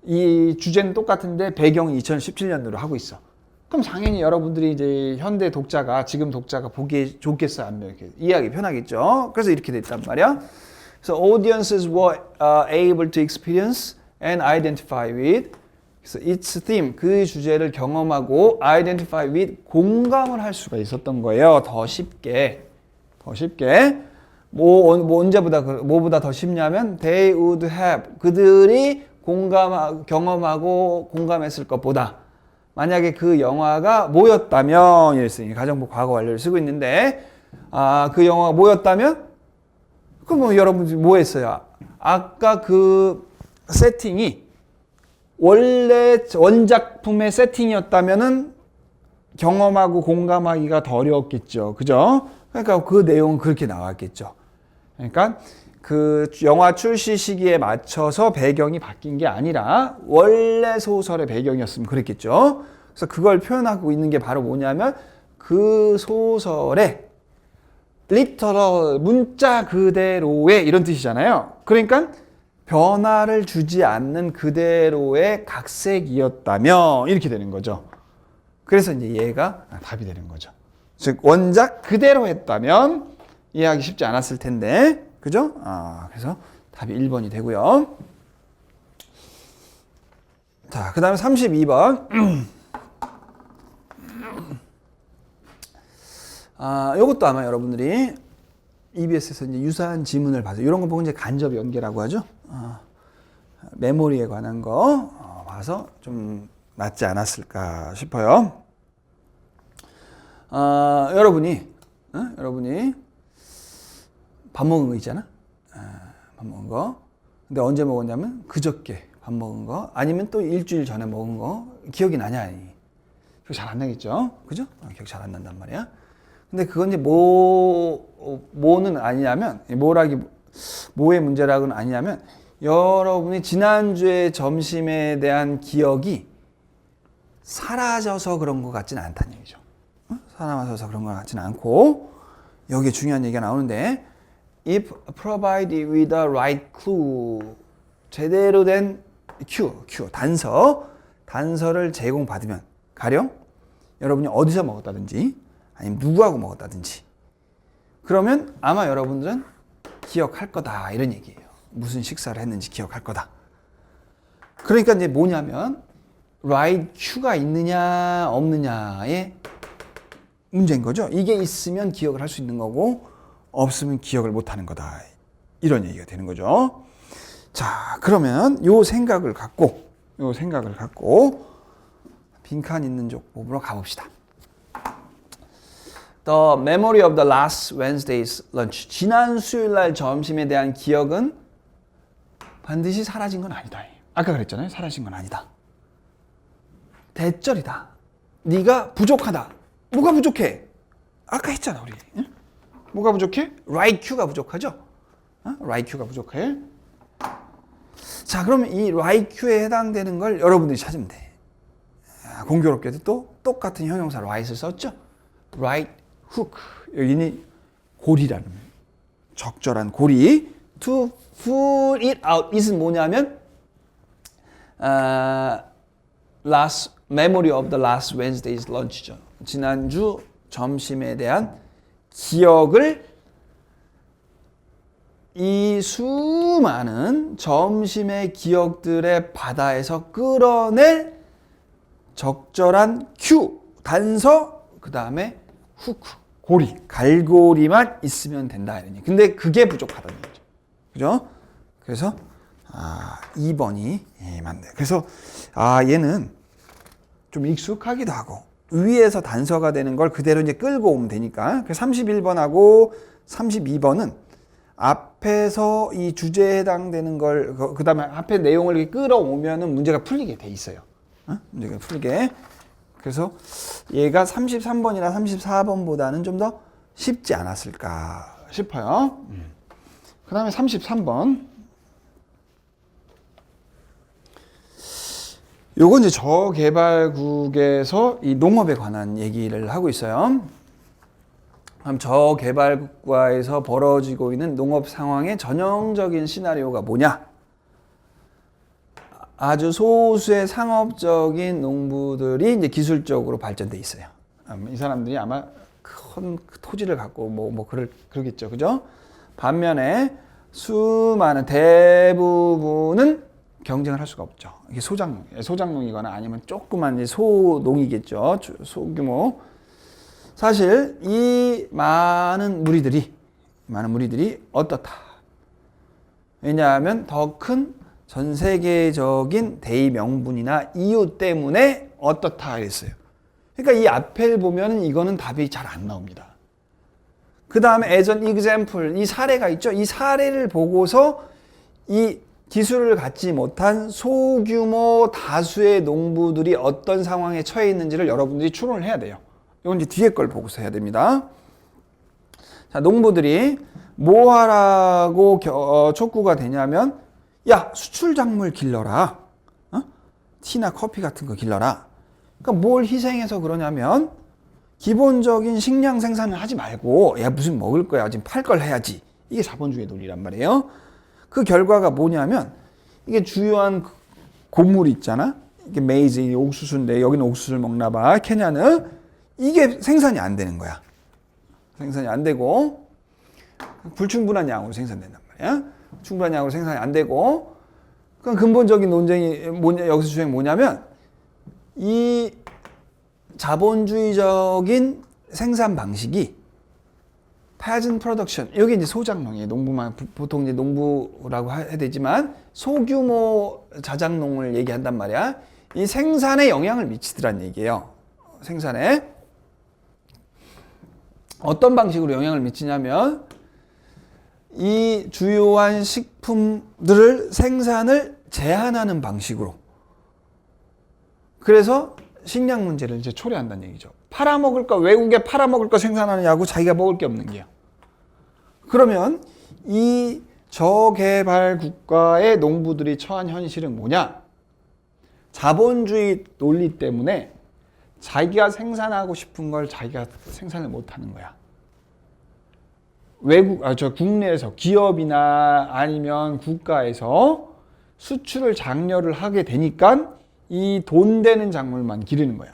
이 주제는 똑같은데 배경이 2017년으로 하고 있어. 그럼 당연히 여러분들이 이제 현대 독자가 지금 독자가 보기에 좋겠어요, 안 이렇게 이해하기 편하겠죠. 그래서 이렇게 됐단 말이야. 그래서 audiences were able to experience and identify with. 그래서 its theme 그 주제를 경험하고 identify with 공감을 할 수가 있었던 거예요. 더 쉽게. 뭐보다 더 쉽냐면 they would have 그들이 경험하고 공감했을 것보다 만약에 그 영화가 뭐였다면 이랬으니 가정부 과거 완료를 쓰고 있는데 그 영화가 뭐였다면 그럼 뭐 여러분들이 뭐 했어요? 아까 그 세팅이 원래 원작품의 세팅이었다면은 경험하고 공감하기가 더 어려웠겠죠. 그죠? 그러니까 그 내용은 그렇게 나왔겠죠. 그러니까 그 영화 출시 시기에 맞춰서 배경이 바뀐 게 아니라 원래 소설의 배경이었으면 그랬겠죠. 그래서 그걸 표현하고 있는 게 바로 뭐냐면 그 소설의 literal 문자 그대로의 이런 뜻이잖아요. 그러니까 변화를 주지 않는 그대로의 각색이었다면 이렇게 되는 거죠. 그래서 이제 얘가 답이 되는 거죠. 즉 원작 그대로 했다면 이해하기 쉽지 않았을 텐데, 그죠? 그래서 답이 1번이 되고요. 자, 그 다음에 32번. 요것도 아마 여러분들이 EBS에서 이제 유사한 지문을 봐서 이런 거 보고 이제 간접 연계라고 하죠. 메모리에 관한 거 봐서 좀 맞지 않았을까 싶어요. 여러분이 밥 먹은 거 있잖아. 밥 먹은 거. 근데 언제 먹었냐면 그저께 밥 먹은 거, 아니면 또 일주일 전에 먹은 거 기억이 나냐? 아니. 기억 잘 안 나겠죠? 그죠? 기억 잘 안 난단 말이야. 근데 그건 이제 뭐는 아니냐면, 뭐의 문제라고는 아니냐면, 여러분이 지난주에 점심에 대한 기억이 사라져서 그런 것 같지는 않다는 얘기죠. 사라져서 그런 것 같지는 않고, 여기에 중요한 얘기가 나오는데, if provided with the right clue, 제대로 된 큐, 단서를 제공받으면, 가령 여러분이 어디서 먹었다든지, 아니면 누구하고 먹었다든지, 그러면 아마 여러분들은 기억할 거다, 이런 얘기예요. 무슨 식사를 했는지 기억할 거다. 그러니까 이제 뭐냐면 right cue가 있느냐 없느냐의 문제인 거죠. 이게 있으면 기억을 할 수 있는 거고 없으면 기억을 못 하는 거다, 이런 얘기가 되는 거죠. 자, 그러면 요 생각을 갖고 빈칸 있는 족법으로 가봅시다. The memory of the last Wednesday's lunch. 지난 수요일 날 점심에 대한 기억은 반드시 사라진 건 아니다. 아까 그랬잖아요. 사라진 건 아니다. 대절이다. 네가 부족하다. 뭐가 부족해? 아까 했잖아, 우리. 응? 뭐가 부족해? right cue가 부족하죠? right cue가 부족해. 자, 그러면 이 right cue에 해당되는 걸 여러분들이 찾으면 돼. 공교롭게도 또 똑같은 형용사 right을 썼죠? right hook. 여기는 고리라는, 적절한 고리. to pull it out. it은 뭐냐면 memory of the last Wednesday's lunch죠. 지난주 점심에 대한 기억을 이 수많은 점심의 기억들의 바다에서 끌어낼 적절한 큐, 단서, 그 다음에 후크, 고리, 갈고리만 있으면 된다. 근데 그게 부족하다는 거죠. 그죠? 그래서 2번이 맞네. 그래서 얘는 좀 익숙하기도 하고 위에서 단서가 되는 걸 그대로 이제 끌고 오면 되니까. 31번하고 32번은 앞에서 이 주제에 해당되는 걸, 그 다음에 앞에 내용을 이렇게 끌어오면은 문제가 풀리게 돼 있어요. 문제가 풀리게. 그래서 얘가 33번이나 34번보다는 좀 더 쉽지 않았을까 싶어요. 그 다음에 33번. 요건 이제 저개발국에서 이 농업에 관한 얘기를 하고 있어요. 그럼 저개발국가에서 벌어지고 있는 농업 상황의 전형적인 시나리오가 뭐냐? 아주 소수의 상업적인 농부들이 이제 기술적으로 발전돼 있어요. 이 사람들이 아마 큰 토지를 갖고 그러겠죠, 그죠? 반면에 수많은 대부분은 경쟁을 할 수가 없죠. 이게 소작농이거나 아니면 조그만 소농이겠죠, 소규모. 사실 이 많은 무리들이 어떻다? 왜냐하면 더 큰 전 세계적인 대의 명분이나 이유 때문에 어떻다 했어요. 그러니까 이 앞을 보면 이거는 답이 잘 안 나옵니다. 그 다음에 as an example, 이 사례가 있죠. 이 사례를 보고서 이 기술을 갖지 못한 소규모 다수의 농부들이 어떤 상황에 처해 있는지를 여러분들이 추론을 해야 돼요. 이건 이제 뒤에 걸 보고서 해야 됩니다. 자, 농부들이 뭐 하라고 촉구가 되냐면, 야, 수출 작물 길러라. 티나 커피 같은 거 길러라. 그러니까 뭘 희생해서 그러냐면, 기본적인 식량 생산을 하지 말고 야 무슨 먹을 거야 지금 팔 걸 해야지. 이게 자본주의 논리란 말이에요. 그 결과가 뭐냐면 이게 주요한 곡물이 있잖아. 이게 메이즈, 옥수수인데 여기는 옥수수를 먹나 봐. 케냐는 이게 생산이 안 되는 거야. 생산이 안 되고 불충분한 양으로 생산된단 말이야. 충분한 양으로 생산이 안 되고 그럼 근본적인 논쟁이 여기서 주행 뭐냐면 이 자본주의적인 생산 방식이 pageant production, 여기 이제 소작농이에요. 농부만 보통 이제 농부라고 해야 되지만 소규모 자작농을 얘기한단 말이야. 이 생산에 영향을 미치더란 얘기예요. 생산에 어떤 방식으로 영향을 미치냐면 이 주요한 식품들을 생산을 제한하는 방식으로. 그래서 식량 문제를 이제 초래한다는 얘기죠. 팔아먹을 거, 외국에 팔아먹을 거 생산하느냐고 자기가 먹을 게 없는 게요. 그러면 이 저개발 국가의 농부들이 처한 현실은 뭐냐? 자본주의 논리 때문에 자기가 생산하고 싶은 걸 자기가 생산을 못하는 거야. 국내에서 기업이나 아니면 국가에서 수출을 장려를 하게 되니까 이 돈 되는 작물만 기르는 거야.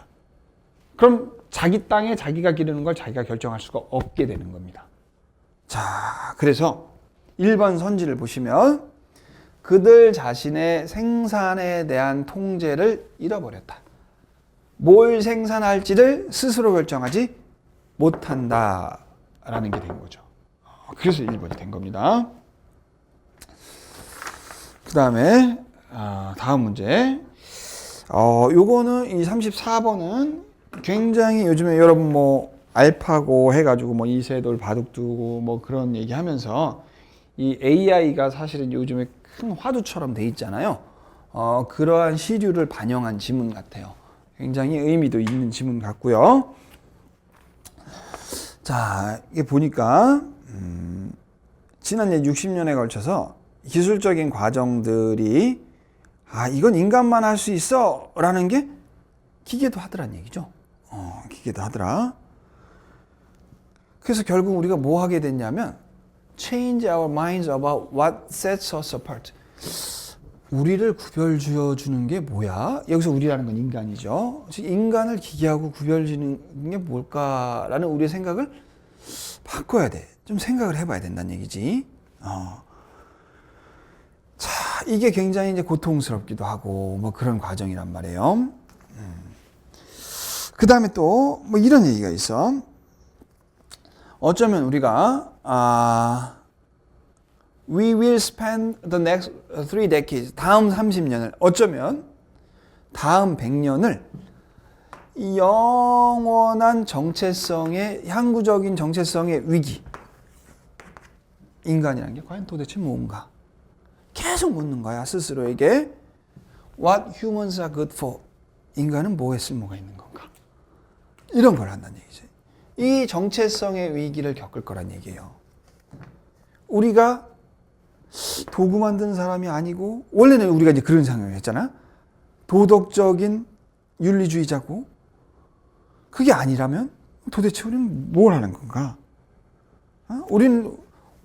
그럼 자기 땅에 자기가 기르는 걸 자기가 결정할 수가 없게 되는 겁니다. 자, 그래서 1번 선지를 보시면 그들 자신의 생산에 대한 통제를 잃어버렸다. 뭘 생산할지를 스스로 결정하지 못한다라는 게 된 거죠. 그래서 1번이 된 겁니다. 그 다음에 다음 문제. 요거는 이 34번은 굉장히 요즘에 여러분 뭐 알파고 해가지고 뭐 이세돌 바둑두고 뭐 그런 얘기하면서 이 AI가 사실은 요즘에 큰 화두처럼 돼 있잖아요. 그러한 시류를 반영한 지문 같아요. 굉장히 의미도 있는 지문 같고요. 자, 이게 보니까 지난 60년에 걸쳐서 기술적인 과정들이 이건 인간만 할 수 있어 라는 게 기계도 하더란 얘기죠. 기계도 하더라. 그래서 결국 우리가 뭐 하게 됐냐면 change our minds about what sets us apart. 우리를 구별 지어주는 게 뭐야? 여기서 우리라는 건 인간이죠. 인간을 기계하고 구별 지는 게 뭘까라는 우리의 생각을 바꿔야 돼. 좀 생각을 해봐야 된다는 얘기지. 자, 이게 굉장히 이제 고통스럽기도 하고 뭐 그런 과정이란 말이에요. 그 다음에 또 뭐 이런 얘기가 있어. 어쩌면 우리가 we will spend the next 3 decades, 다음 30년을 어쩌면 다음 100년을 이 영원한 정체성의 항구적인 정체성의 위기. 인간이라는 게 과연 도대체 뭔가? 계속 묻는 거야 스스로에게. What humans are good for? 인간은 뭐에 쓸모가 있는 건가? 이런 걸 한다는 얘기지. 이 정체성의 위기를 겪을 거란 얘기예요. 우리가 도구 만드는 사람이 아니고 원래는 우리가 이제 그런 생각을 했잖아. 도덕적인 윤리주의자고 그게 아니라면 도대체 우리는 뭘 하는 건가? 우리는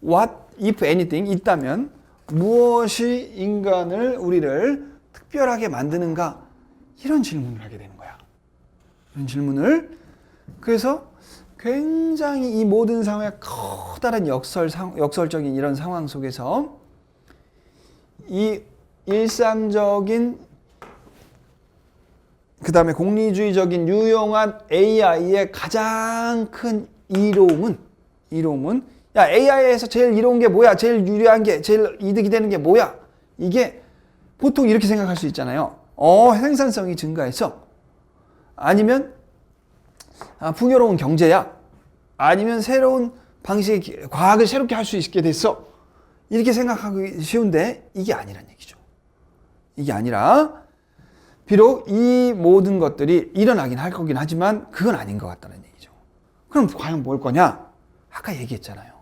what if anything 있다면 무엇이 우리를 특별하게 만드는가? 이런 질문을 하게 되는 거야. 이런 질문을. 그래서 굉장히 이 모든 상황의 커다란 역설적인 이런 상황 속에서 이 일상적인 그 다음에 공리주의적인 유용한 AI의 가장 큰 이로움은 야 AI에서 제일 이로운 게 뭐야? 제일 유리한 게 제일 이득이 되는 게 뭐야? 이게 보통 이렇게 생각할 수 있잖아요. 생산성이 증가해서 아니면 풍요로운 경제야. 아니면 새로운 방식의 과학을 새롭게 할 수 있게 됐어. 이렇게 생각하기 쉬운데 이게 아니란 얘기죠. 이게 아니라 비록 이 모든 것들이 일어나긴 할 거긴 하지만 그건 아닌 것 같다는 얘기죠. 그럼 과연 뭘 거냐? 아까 얘기했잖아요.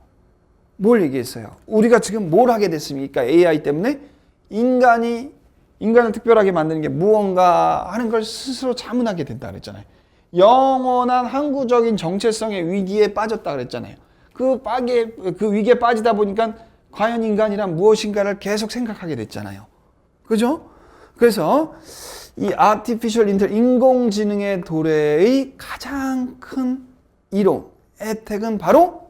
뭘 얘기했어요? 우리가 지금 뭘 하게 됐습니까? AI 때문에 인간을 특별하게 만드는 게 무언가 하는 걸 스스로 자문하게 된다 그랬잖아요. 영원한 항구적인 정체성의 위기에 빠졌다 그랬잖아요. 그 위기에 빠지다 보니까 과연 인간이란 무엇인가를 계속 생각하게 됐잖아요. 그죠? 그래서 이 artificial intelligence, 인공지능의 도래의 가장 큰 이론, 혜택은 바로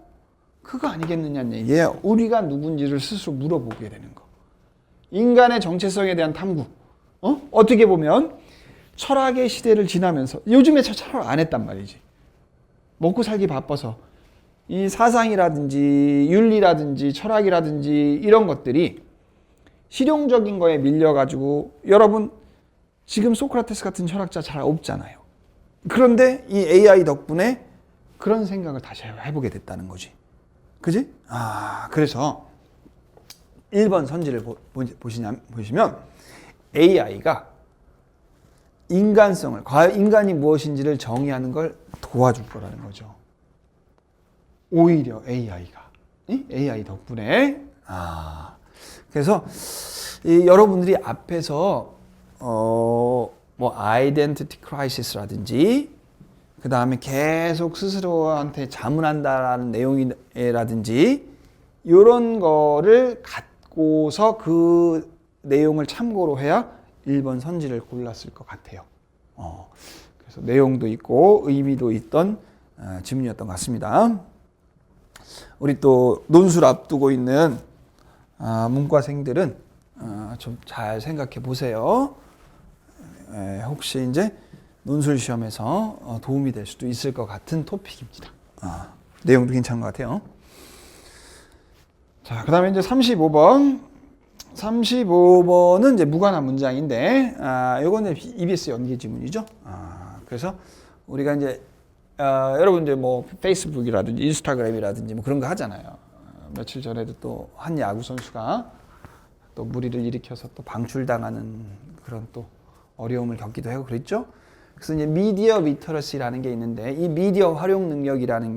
그거 아니겠느냐는 얘기예요. 우리가 누군지를 스스로 물어보게 되는 거. 인간의 정체성에 대한 탐구. 어떻게 보면 철학의 시대를 지나면서 요즘에 철학 안 했단 말이지. 먹고 살기 바빠서 이 사상이라든지 윤리라든지 철학이라든지 이런 것들이 실용적인 거에 밀려가지고 여러분 지금 소크라테스 같은 철학자 잘 없잖아요. 그런데 이 AI 덕분에 그런 생각을 다시 해보게 됐다는 거지. 그지? 그래서 1번 선지를 보시면 AI가 인간성을, 과연 인간이 무엇인지를 정의하는 걸 도와줄 거라는 거죠. 오히려 AI가. AI 덕분에. 그래서 여러분들이 앞에서 아이덴티티 크라이시스라든지 그 다음에 계속 스스로한테 자문한다라는 내용이라든지 이런 거를 갖고서 그 내용을 참고로 해야 1번 선지를 골랐을 것 같아요. 그래서 내용도 있고 의미도 있던 질문이었던 것 같습니다. 우리 또 논술 앞두고 있는 문과생들은 좀 잘 생각해 보세요. 혹시 이제 논술 시험에서 도움이 될 수도 있을 것 같은 토픽입니다. 내용도 괜찮은 것 같아요. 자, 그 다음에 이제 35번. 35번은 이제 무관한 문장인데, 요건 이제 EBS 연계 지문이죠. 그래서 우리가 이제, 여러분 이제 뭐 페이스북이라든지 인스타그램이라든지 뭐 그런 거 하잖아요. 며칠 전에도 또 한 야구 선수가 또 무리를 일으켜서 또 방출당하는 그런 또 어려움을 겪기도 하고 그랬죠. 그래서 이제 미디어 리터러시라는 게 있는데 이 미디어 활용 능력이라는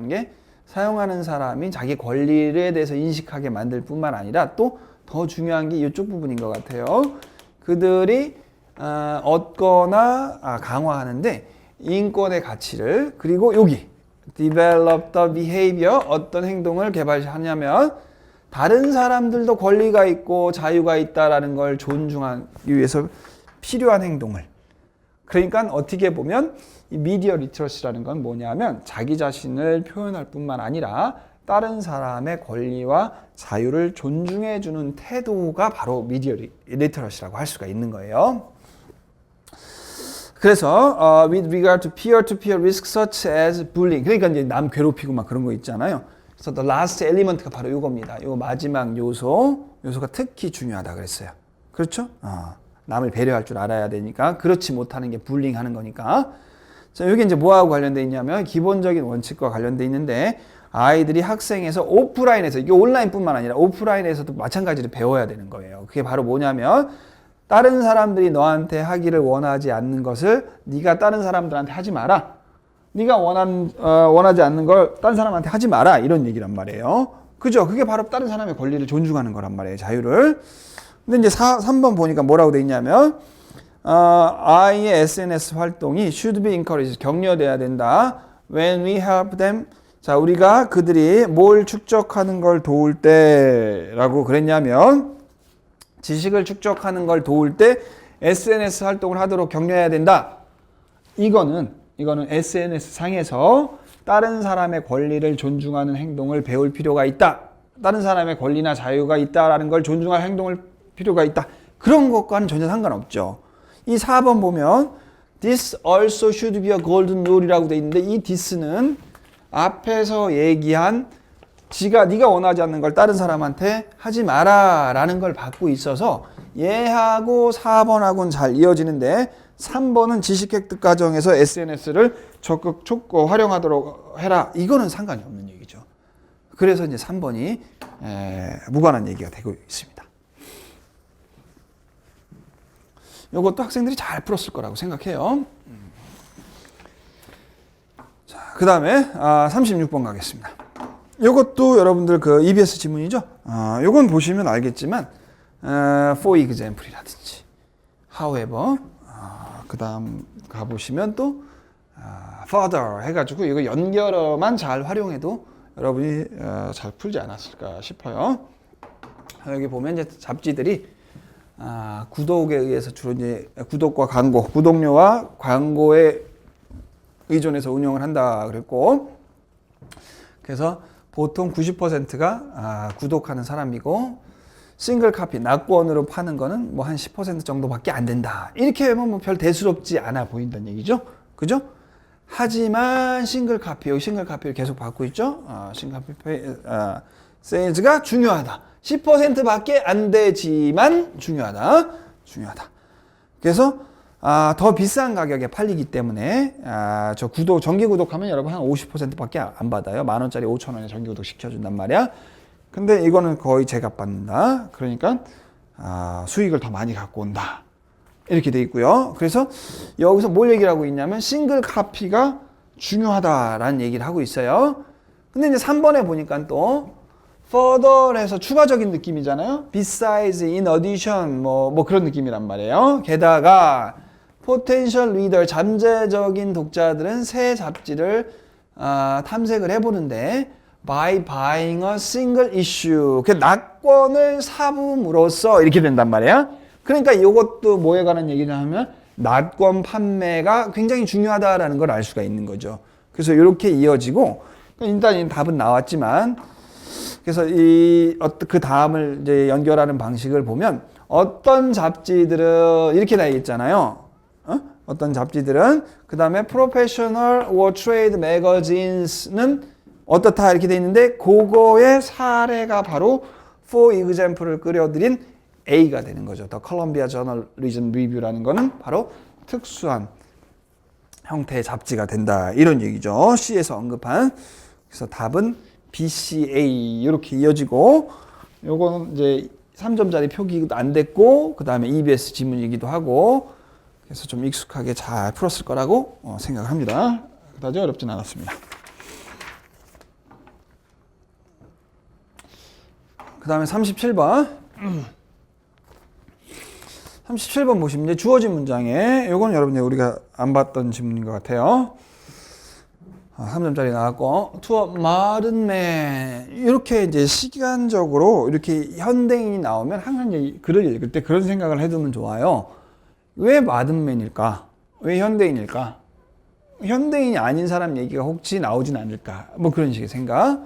게 사용하는 사람이 자기 권리에 대해서 인식하게 만들 뿐만 아니라 또 더 중요한 게 이쪽 부분인 것 같아요. 그들이 얻거나 강화하는데 인권의 가치를 그리고 여기 develop the behavior 어떤 행동을 개발하냐면 다른 사람들도 권리가 있고 자유가 있다라는 걸 존중하기 위해서 필요한 행동을 그러니까 어떻게 보면 이 미디어 리터러시라는 건 뭐냐면 자기 자신을 표현할 뿐만 아니라 다른 사람의 권리와 자유를 존중해 주는 태도가 바로 미디어 리터러시라고 할 수가 있는 거예요. 그래서 with regard to peer-to-peer risks such as bullying 그러니까 이제 남 괴롭히고 막 그런 거 있잖아요. 그래서 the last element가 바로 이겁니다. 이 마지막 요소가 특히 중요하다 그랬어요. 그렇죠? 남을 배려할 줄 알아야 되니까 그렇지 못하는 게 불링하는 거니까. 자, 이게 이제 뭐하고 관련돼 있냐면 기본적인 원칙과 관련돼 있는데 아이들이 학생에서 오프라인에서 이게 온라인뿐만 아니라 오프라인에서도 마찬가지로 배워야 되는 거예요. 그게 바로 뭐냐면 다른 사람들이 너한테 하기를 원하지 않는 것을 네가 다른 사람들한테 하지 마라. 네가 원하지 않는 걸 다른 사람한테 하지 마라. 이런 얘기란 말이에요. 그죠? 그게 바로 다른 사람의 권리를 존중하는 거란 말이에요. 자유를. 근데 이제 3번 보니까 뭐라고 돼 있냐면 아이의 SNS 활동이 should be encouraged. 격려돼야 된다. When we help them. 자, 우리가 그들이 뭘 축적하는 걸 도울 때라고 그랬냐면 지식을 축적하는 걸 도울 때 SNS 활동을 하도록 격려해야 된다. 이거는 SNS 상에서 다른 사람의 권리를 존중하는 행동을 배울 필요가 있다. 다른 사람의 권리나 자유가 있다라는 걸 존중할 행동을 필요가 있다. 그런 것과는 전혀 상관없죠. 이 4번 보면 This also should be a golden rule이라고 돼 있는데 이 this는 앞에서 얘기한 네가 원하지 않는 걸 다른 사람한테 하지 마라 라는 걸 받고 있어서 얘하고 4번하고는 잘 이어지는데 3번은 지식획득 과정에서 SNS를 적극 촉구 활용하도록 해라. 이거는 상관이 없는 얘기죠. 그래서 이제 3번이 무관한 얘기가 되고 있습니다. 이것도 학생들이 잘 풀었을 거라고 생각해요. 자, 그 다음에 36번 가겠습니다. 이것도 여러분들 그 EBS 지문이죠. 요건 보시면 알겠지만 for example이라든지 however 그 다음 가보시면 또 further 해가지고 이거 연결어만 잘 활용해도 여러분이 잘 풀지 않았을까 싶어요. 여기 보면 이제 잡지들이 구독에 의해서 주로 이제 구독과 광고, 구독료와 광고에 의존해서 운영을 한다 그랬고, 그래서 보통 90%가 구독하는 사람이고, 싱글 카피, 낙권으로 파는 거는 뭐 한 10% 정도밖에 안 된다. 이렇게 하면 뭐 별 대수롭지 않아 보인다는 얘기죠. 그죠? 하지만 싱글 카피, 여기 싱글 카피를 계속 받고 있죠. 싱글 카피 세일즈가 중요하다. 10%밖에 안 되지만 중요하다. 그래서 더 비싼 가격에 팔리기 때문에 저 구독, 정기 구독하면 여러분 한 50%밖에 안 받아요. 10,000원짜리 5,000원에 정기 구독 시켜준단 말이야. 근데 이거는 거의 제값 받는다. 그러니까 수익을 더 많이 갖고 온다. 이렇게 돼 있고요. 그래서 여기서 뭘 얘기를 하고 있냐면 싱글 카피가 중요하다라는 얘기를 하고 있어요. 근데 이제 3번에 보니까 또 further에서 추가적인 느낌이잖아요. besides, in addition 뭐 그런 느낌이란 말이에요. 게다가 potential reader, 잠재적인 독자들은 새 잡지를 탐색을 해보는데 by buying a single issue, 그 낙권을 사품으로써 이렇게 된단 말이야. 그러니까 이것도 뭐에 관한 얘기를 하면 낙권 판매가 굉장히 중요하다라는 걸 알 수가 있는 거죠. 그래서 이렇게 이어지고, 일단 이 답은 나왔지만, 그래서 그 다음을 이제 연결하는 방식을 보면 어떤 잡지들은 이렇게 나 있잖아요. 어떤 잡지들은 그 다음에 professional or trade magazines는 어떻다 이렇게 돼 있는데 그거의 사례가 바로 for example을 끌어들인 A가 되는 거죠. The Columbia Journalism Review라는 거는 바로 특수한 형태의 잡지가 된다. 이런 얘기죠. C에서 언급한. 그래서 답은 BCA 이렇게 이어지고, 요거는 이제 3점짜리 표기도 안 됐고, 그 다음에 EBS 지문이기도 하고, 그래서 좀 익숙하게 잘 풀었을 거라고 생각합니다. 그다지 어렵진 않았습니다. 그 다음에 37번. 37번 보시면 이제 주어진 문장에, 요건 여러분들 우리가 안 봤던 질문인 것 같아요. 3점짜리 나왔고, to a modern man. 이렇게 이제 시간적으로 이렇게 현대인이 나오면 항상 이제 글을 읽을 때 그런 생각을 해두면 좋아요. 왜 modern man일까? 왜 현대인일까? 현대인이 아닌 사람 얘기가 혹시 나오진 않을까? 뭐 그런 식의 생각.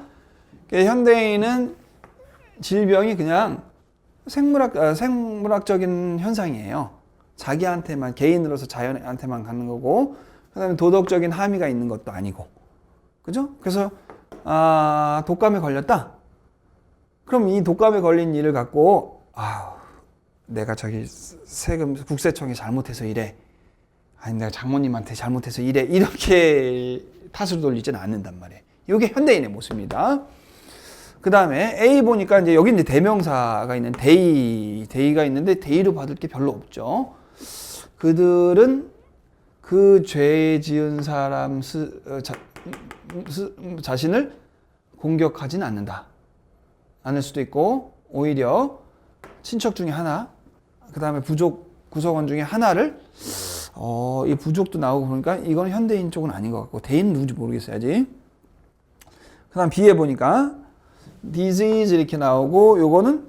현대인은 질병이 그냥 생물학적인 현상이에요. 자기한테만, 개인으로서 자연한테만 가는 거고, 그 다음에 도덕적인 함의가 있는 것도 아니고. 그죠? 그래서, 독감에 걸렸다? 그럼 이 독감에 걸린 일을 갖고, 내가 저기 국세청이 잘못해서 이래. 아니, 내가 장모님한테 잘못해서 이래. 이렇게 탓을 돌리지는 않는단 말이에요. 이게 현대인의 모습입니다. 그 다음에 A 보니까 이제 여기 이제 대명사가 있는 데이가 있는데 데이로 받을 게 별로 없죠. 그들은 그 죄 지은 사람 자신을 공격하진 않을 수도 있고, 오히려 친척 중에 하나, 그 다음에 부족 구성원 중에 하나를 이 부족도 나오고 보니까 이건 현대인 쪽은 아닌 것 같고, 대인은 누군지 모르겠어요 아직. 그 다음 B에 보니까 disease 이렇게 나오고, 요거는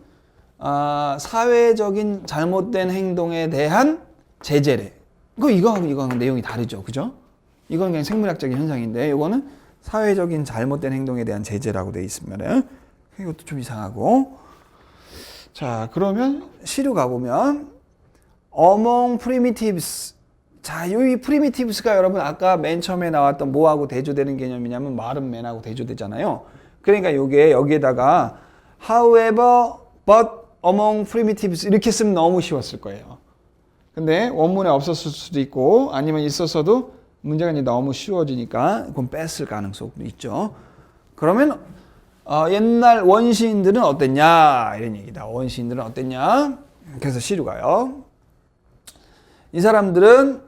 사회적인 잘못된 행동에 대한 제재래. 이거하고 내용이 다르죠, 그죠? 이건 그냥 생물학적인 현상인데, 요거는 사회적인 잘못된 행동에 대한 제재라고 되어 있으면 이것도 좀 이상하고. 자, 그러면 C로 가보면 among primitives. 자, 이 primitives가 여러분 아까 맨 처음에 나왔던 뭐하고 대조되는 개념이냐면 modern man하고 대조되잖아요. 그러니까 여기에다가 however, but among primitives 이렇게 쓰면 너무 쉬웠을 거예요. 근데 원문에 없었을 수도 있고, 아니면 있었어도 문제가 이제 너무 쉬워지니까 그건 뺐을 가능성도 있죠. 그러면 옛날 원시인들은 어땠냐 이런 얘기다. 원시인들은 어땠냐. 그래서 C로 가요. 이 사람들은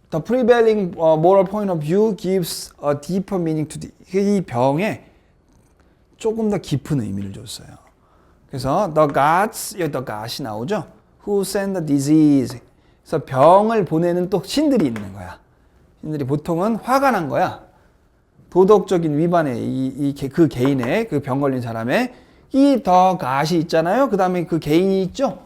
The prevailing moral point of view gives a deeper meaning to 이 병에 조금 더 깊은 의미를 줬어요. 그래서 the gods, 여기 the god이 나오죠. who send the disease. 그래서 병을 보내는 또 신들이 있는 거야. 신들이 보통은 화가 난 거야. 도덕적인 위반에 그 개인의 그 병 걸린 사람의 이 더 갓이 있잖아요. 그 다음에 그 개인이 있죠.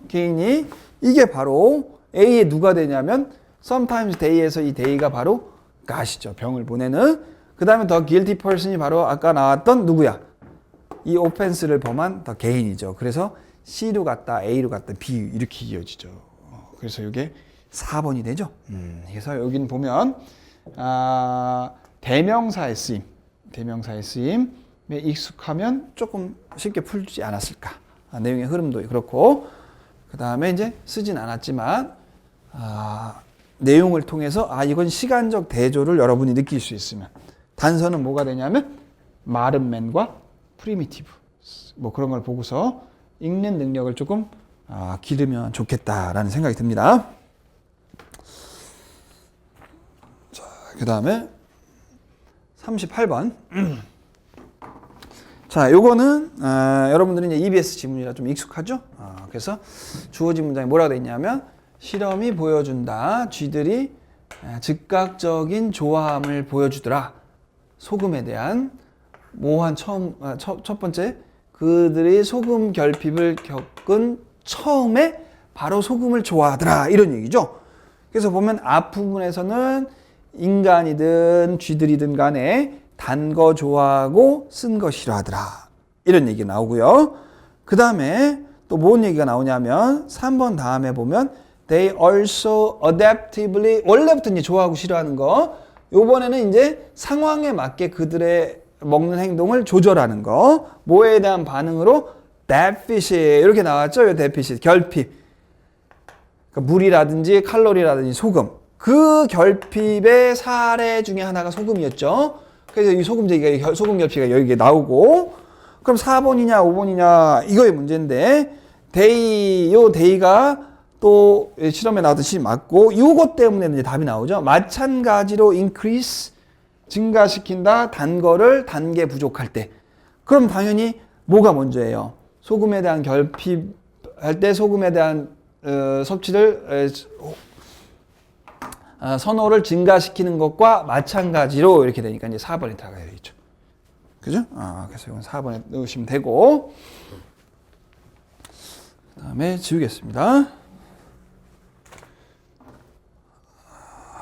개인이 이게 바로 A에 누가 되냐면 sometimes day에서 이 day가 바로 갓이죠. 병을 보내는. 그 다음에 더 guilty person이 바로 아까 나왔던 누구야? 이 오펜스를 범한 더 개인이죠. 그래서 C로 갔다 A로 갔다 B 이렇게 이어지죠. 그래서 이게 4번이 되죠. 그래서 여기는 보면 대명사의 쓰임에 익숙하면 조금 쉽게 풀지 않았을까. 내용의 흐름도 그렇고 그 다음에 이제 쓰진 않았지만 내용을 통해서 이건 시간적 대조를 여러분이 느낄 수 있으면 단서는 뭐가 되냐면 마른 맨과 프리미티브 뭐 그런 걸 보고서 읽는 능력을 조금 기르면 좋겠다라는 생각이 듭니다. 자, 그 다음에 38번. 자, 요거는 여러분들은 이제 EBS 지문이라 좀 익숙하죠? 그래서 주어진 문장이 뭐라고 돼 있냐면 실험이 보여준다. 쥐들이 즉각적인 좋아함을 보여주더라. 소금에 대한 모호한 첫 번째 그들이 소금 결핍을 겪은 처음에 바로 소금을 좋아하더라. 이런 얘기죠. 그래서 보면 앞부분에서는 인간이든 쥐들이든 간에 단 거 좋아하고 쓴 거 싫어하더라. 이런 얘기가 나오고요. 그 다음에 또 뭔 얘기가 나오냐면 3번 다음에 보면 They also adaptively 원래부터 이제 좋아하고 싫어하는 거 요번에는 이제 상황에 맞게 그들의 먹는 행동을 조절하는 거 뭐에 대한 반응으로 deficit 이렇게 나왔죠. 이 deficit 결핍 그러니까 물이라든지 칼로리라든지 소금 그 결핍의 사례 중에 하나가 소금이었죠. 그래서 이 소금 결핍이 여기에 나오고 그럼 4번이냐 5번이냐 이거의 문제인데 데이가 또 실험에 나왔듯이 맞고 이것 때문에 이제 답이 나오죠. 마찬가지로 increase 증가시킨다 단 거를 단계 부족할 때 그럼 당연히 뭐가 먼저예요? 소금에 대한 결핍할 때 소금에 대한 섭취를 선호를 증가시키는 것과 마찬가지로 이렇게 되니까 이제 4번에 들어가야 되겠죠. 그죠? 그래서 이건 4번에 넣으시면 되고 그 다음에 지우겠습니다.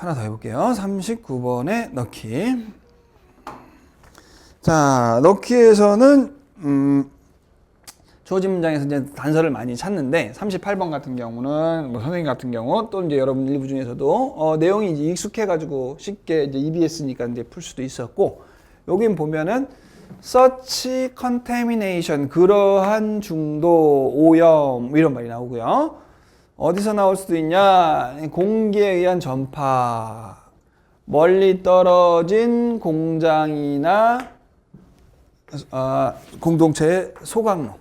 하나 더 해볼게요. 39번에 넣기. 자, 넣기에서는 주어진 문장에서 이제 단서를 많이 찾는데 38번 같은 경우는 뭐 선생님 같은 경우 또 이제 여러분 일부 중에서도 내용이 이제 익숙해가지고 쉽게 이제 EBS니까 이제 풀 수도 있었고 여긴 보면은 such contamination 그러한 중도 오염 이런 말이 나오고요. 어디서 나올 수도 있냐? 공기에 의한 전파, 멀리 떨어진 공장이나 공동체의 소각로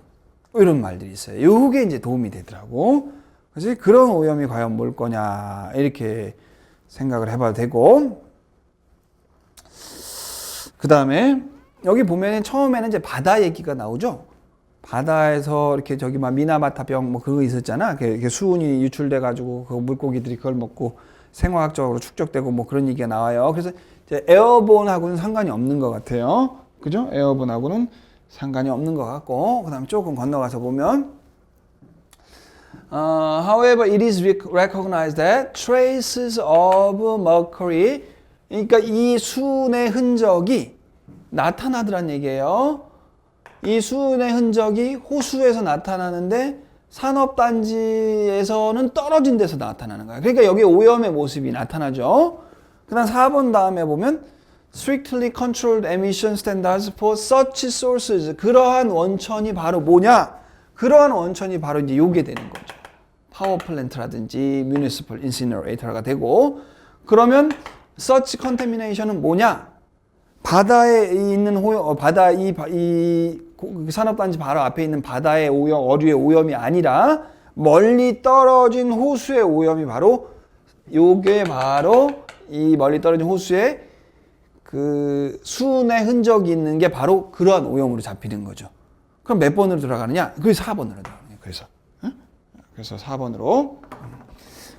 이런 말들이 있어요. 이게 이제 도움이 되더라고. 그래서 그런 오염이 과연 뭘 거냐 이렇게 생각을 해봐도 되고 그 다음에 여기 보면 처음에는 이제 바다 얘기가 나오죠. 바다에서 이렇게 저기 막 미나마타병 뭐 그거 있었잖아. 이렇게 수은이 유출돼 가지고 그 물고기들이 그걸 먹고 생화학적으로 축적되고 뭐 그런 얘기가 나와요. 그래서 이제 에어본하고는 상관이 없는 것 같아요. 그죠? 에어본하고는 상관이 없는 것 같고 그다음에 조금 건너가서 보면 however it is recognized that traces of mercury 그러니까 이 수은의 흔적이 나타나더란 얘기예요. 이 수은의 흔적이 호수에서 나타나는데 산업단지에서는 떨어진 데서 나타나는 거야. 그러니까 여기 오염의 모습이 나타나죠. 그 다음 4번 다음에 보면 strictly controlled emission standards for such sources 그러한 원천이 바로 뭐냐? 그러한 원천이 바로 이제 요게 되는 거죠. 파워 플랜트라든지 municipal incinerator가 되고 그러면 such contamination은 뭐냐? 바다에 있는 산업단지 바로 앞에 있는 바다의 오염, 어류의 오염이 아니라 멀리 떨어진 호수의 오염이 바로 요게 바로 이 멀리 떨어진 호수에 그 수은의 흔적이 있는 게 바로 그러한 오염으로 잡히는 거죠. 그럼 몇 번으로 들어가느냐? 그게 4번으로 들어가는 거예요. 그래서 그래서 4번으로.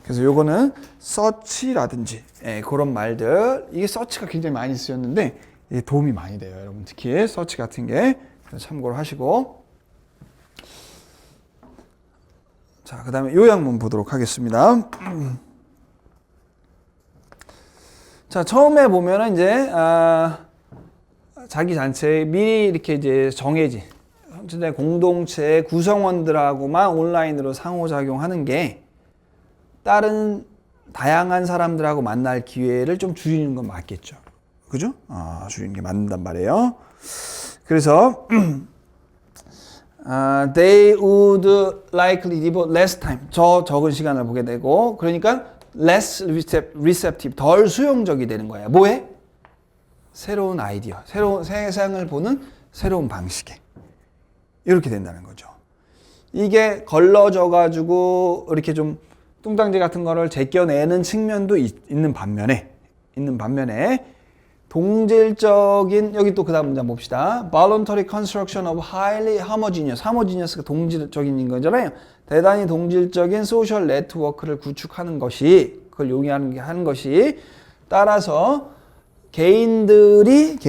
그래서 요거는 search라든지 그런 말들, 이게 search가 굉장히 많이 쓰였는데 이게 도움이 많이 돼요. 여러분 특히 search 같은 게 참고를 하시고. 자, 그 다음에 요약문 보도록 하겠습니다. 자, 처음에 보면은 이제 자기 단체에 미리 이렇게 이제 정해진 공동체의 구성원들하고만 온라인으로 상호작용하는 게 다른 다양한 사람들하고 만날 기회를 좀 줄이는 건 맞겠죠. 그죠? 줄이는 게 맞는단 말이에요. 그래서 they would likely devote less time. 적은 시간을 보게 되고, 그러니까 less receptive, 덜 수용적이 되는 거예요. 뭐에? 새로운 아이디어, 새로운 세상을 보는 새로운 방식에. 이렇게 된다는 거죠. 이게 걸러져 가지고 이렇게 좀 뚱땅지 같은 거를 제껴내는 측면도 있는 반면에 동질적인, 여기 또 그 다음 문장 봅시다. Voluntary construction of highly homogeneous. homogeneous가 동질적인 거잖아요. 대단히 동질적인 소셜 네트워크를 구축하는 것이, 그걸 용이하는 것이, 따라서 개인들이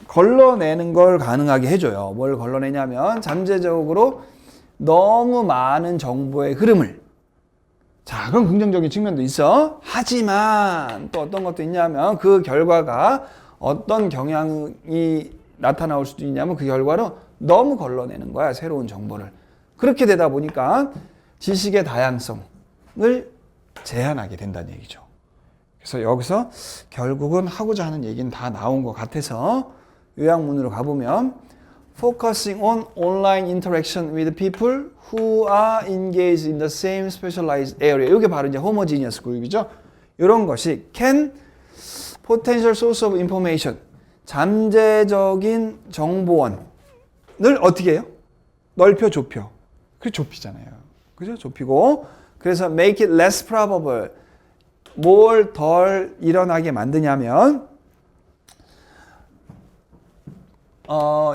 걸러내는 걸 가능하게 해줘요. 뭘 걸러내냐면 잠재적으로 너무 많은 정보의 흐름을. 자, 그런 긍정적인 측면도 있어. 하지만 또 어떤 것도 있냐면 그 결과가 어떤 경향이 나타나올 수도 있냐면 그 결과로 너무 걸러내는 거야, 새로운 정보를. 그렇게 되다 보니까 지식의 다양성을 제한하게 된다는 얘기죠. 그래서 여기서 결국은 하고자 하는 얘기는 다 나온 것 같아서 요약문으로 가보면 Focusing on online interaction with people who are engaged in the same specialized area. 이게 바로 이제 homogeneous 그룹이죠. 이런 것이 can potential source of information. 잠재적인 정보원을 어떻게 해요? 넓혀 좁혀. 그게 좁히잖아요. 그죠? 좁히고. 그래서 make it less probable. 뭘 덜 일어나게 만드냐면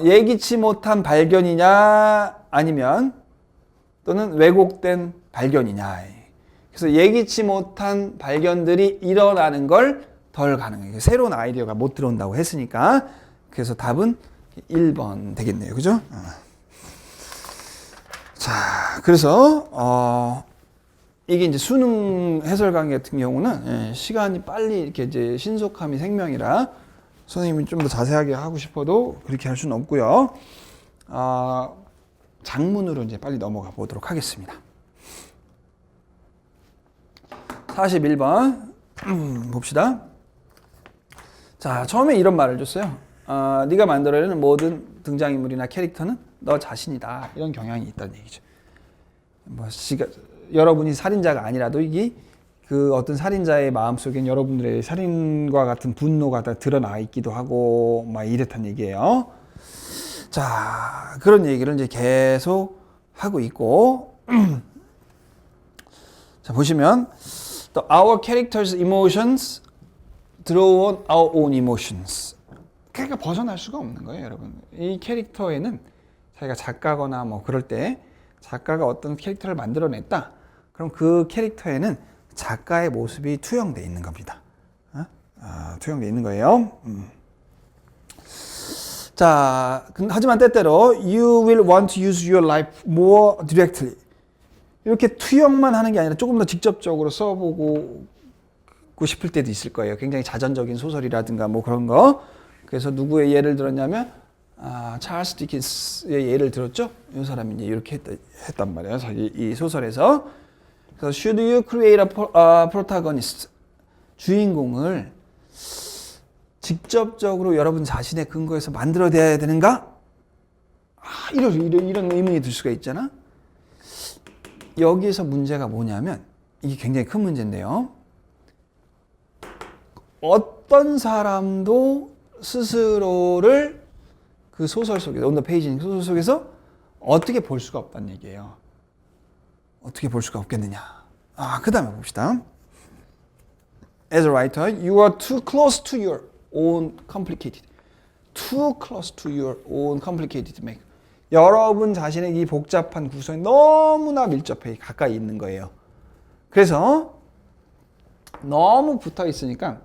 예기치 못한 발견이냐 아니면 또는 왜곡된 발견이냐. 그래서 예기치 못한 발견들이 일어나는 걸 덜 가능해요. 새로운 아이디어가 못 들어온다고 했으니까. 그래서 답은 1번 되겠네요. 그죠? 자, 그래서 이게 이제 수능 해설 강의 같은 경우는 시간이 빨리 이렇게 이제 신속함이 생명이라 선생님이 좀 더 자세하게 하고 싶어도 그렇게 할 수는 없고요. 장문으로 이제 빨리 넘어가 보도록 하겠습니다. 41번 봅시다. 자, 처음에 이런 말을 줬어요. 네가 만들어내는 모든 등장인물이나 캐릭터는 너 자신이다. 이런 경향이 있다는 얘기죠. 여러분이 살인자가 아니라도 이게 그 어떤 살인자의 마음속엔 여러분들의 살인과 같은 분노가 다 드러나 있기도 하고 막 이랬단 얘기예요. 자, 그런 얘기를 이제 계속 하고 있고 자, 보시면 our characters' emotions draw on our own emotions. 그러니까 벗어날 수가 없는 거예요, 여러분. 이 캐릭터에는 자기가 작가거나 뭐 그럴 때 작가가 어떤 캐릭터를 만들어냈다. 그럼 그 캐릭터에는 작가의 모습이 투영되어 있는 겁니다. 투영되어 있는 거예요. 자, 하지만 때때로 you will want to use your life more directly. 이렇게 투영만 하는 게 아니라 조금 더 직접적으로 써보고 싶을 때도 있을 거예요. 굉장히 자전적인 소설이라든가 뭐 그런 거. 그래서 누구의 예를 들었냐면 찰스 디킨스의 예를 들었죠. 이 사람이 이제 이렇게 했단 말이에요. 이 소설에서. 그래서 should you create a protagonist? 주인공을 직접적으로 여러분 자신의 근거에서 만들어내야 되는가? 이런 의문이 들 수가 있잖아. 여기서 문제가 뭐냐면 이게 굉장히 큰 문제인데요. 어떤 사람도 스스로를 그 소설 속에서, on the page 소설 속에서 어떻게 볼 수가 없다는 얘기예요. 어떻게 볼 수가 없겠느냐. 그 다음에 봅시다. As a writer, you are too close to your own complicated. Too close to your own complicated make. 여러분 자신의 이 복잡한 구성이 너무나 밀접해 가까이 있는 거예요. 그래서 너무 붙어 있으니까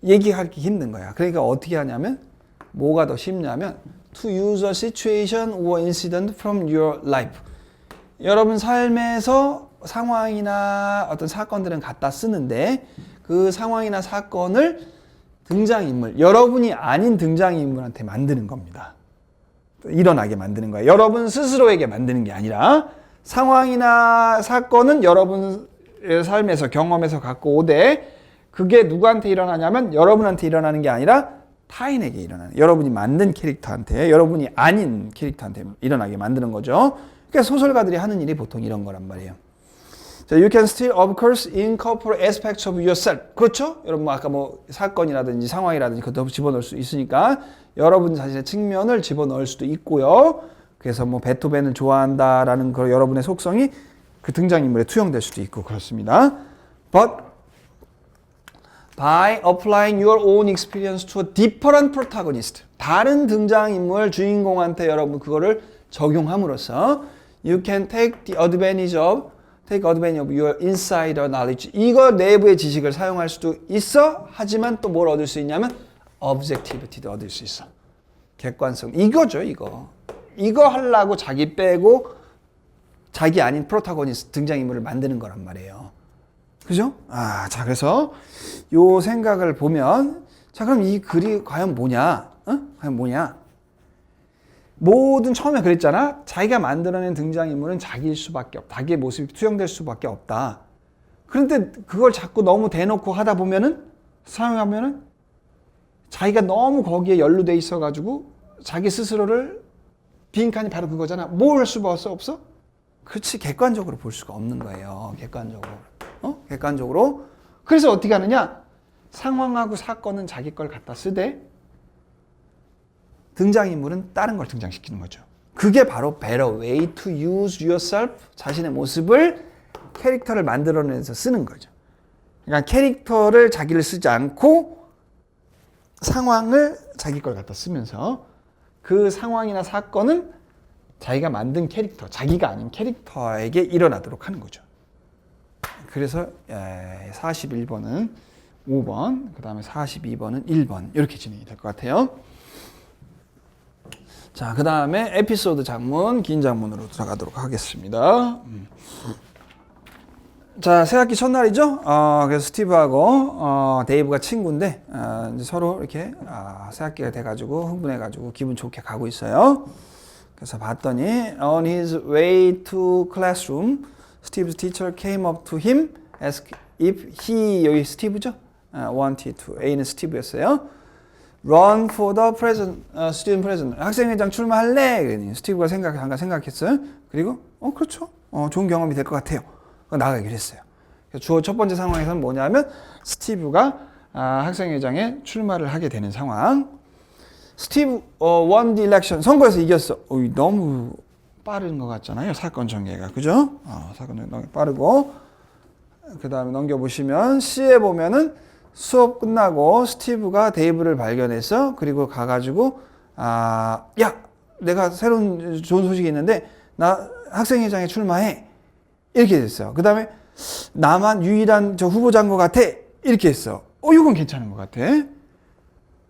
얘기하기 힘든 거야. 그러니까 어떻게 하냐면 뭐가 더 쉽냐면 to use a situation or incident from your life. 여러분 삶에서 상황이나 어떤 사건들은 갖다 쓰는데 그 상황이나 사건을 등장인물, 여러분이 아닌 등장인물한테 만드는 겁니다. 일어나게 만드는 거예요. 여러분 스스로에게 만드는 게 아니라 상황이나 사건은 여러분의 삶에서 경험에서 갖고 오되 그게 누구한테 일어나냐면 여러분한테 일어나는 게 아니라 타인에게 일어나는, 여러분이 만든 캐릭터한테, 여러분이 아닌 캐릭터한테 일어나게 만드는 거죠. 그러니까 소설가들이 하는 일이 보통 이런 거란 말이에요. 자, you can still of course incorporate aspects of yourself. 그렇죠? 여러분 아까 뭐 사건이라든지 상황이라든지 그것도 집어넣을 수 있으니까 여러분 자신의 측면을 집어넣을 수도 있고요. 그래서 뭐 베토벤을 좋아한다라는 그 여러분의 속성이 그 등장인물에 투영될 수도 있고 그렇습니다. But by applying your own experience to a different protagonist, 다른 등장인물 주인공한테 여러분 그거를 적용함으로써 you can take advantage of your insider knowledge. 이거 내부의 지식을 사용할 수도 있어. 하지만 또 뭘 얻을 수 있냐면 objectivity도 얻을 수 있어. 객관성. 이거죠, 이거. 이거 하려고 자기 빼고 자기 아닌 프로타고니스트 등장인물을 만드는 거란 말이에요. 그죠? 자, 그래서 요 생각을 보면 자, 그럼 이 글이 과연 뭐냐? 과연 뭐냐? 모든 처음에 그랬잖아. 자기가 만들어낸 등장인물은 자기일 수밖에 없다. 자기의 모습이 투영될 수밖에 없다. 그런데 그걸 자꾸 너무 대놓고 하다 보면은 사용하면은 자기가 너무 거기에 연루돼 있어가지고 자기 스스로를 빈칸이 바로 그거잖아. 뭘 할 수가 없어? 그렇지. 객관적으로 볼 수가 없는 거예요. 객관적으로. 객관적으로. 그래서 어떻게 하느냐? 상황하고 사건은 자기 걸 갖다 쓰되 등장인물은 다른 걸 등장시키는 거죠. 그게 바로 better way to use yourself, 자신의 모습을 캐릭터를 만들어내서 쓰는 거죠. 그러니까 캐릭터를 자기를 쓰지 않고 상황을 자기 걸 갖다 쓰면서 그 상황이나 사건은 자기가 만든 캐릭터, 자기가 아닌 캐릭터에게 일어나도록 하는 거죠. 그래서 41번은 5번, 그 다음에 42번은 1번 이렇게 진행이 될 것 같아요. 자, 그 다음에 에피소드 장문, 긴 장문으로 들어가도록 하겠습니다. 자, 새학기 첫날이죠? 그래서 스티브하고 데이브가 친구인데 이제 서로 이렇게 새학기가 돼가지고 흥분해가지고 기분 좋게 가고 있어요. 그래서 봤더니 on his way to classroom, Steve's teacher came up to him, asked if he, 여기 스티브죠? wanted to, A는 스티브였어요. Run for the student president. 학생회장 출마할래? 그러니 스티브가 잠깐 생각했어요. 그리고 그렇죠. 좋은 경험이 될 것 같아요. 나가기로 했어요. 주어 첫 번째 상황에서는 뭐냐면 스티브가 학생회장에 출마를 하게 되는 상황. 스티브 won the election. 선거에서 이겼어. 너무 빠른 것 같잖아요. 사건 전개가. 그죠? 사건 전개가 너무 빠르고. 그 다음에 넘겨보시면 C에 보면은 수업 끝나고 스티브가 데이브를 발견해서 그리고 가가지고 야, 내가 새로운 좋은 소식이 있는데 나 학생회장에 출마해. 이렇게 됐어요. 그 다음에 나만 유일한 저 후보자인 것 같아. 이렇게 했어. 이건 괜찮은 것 같아.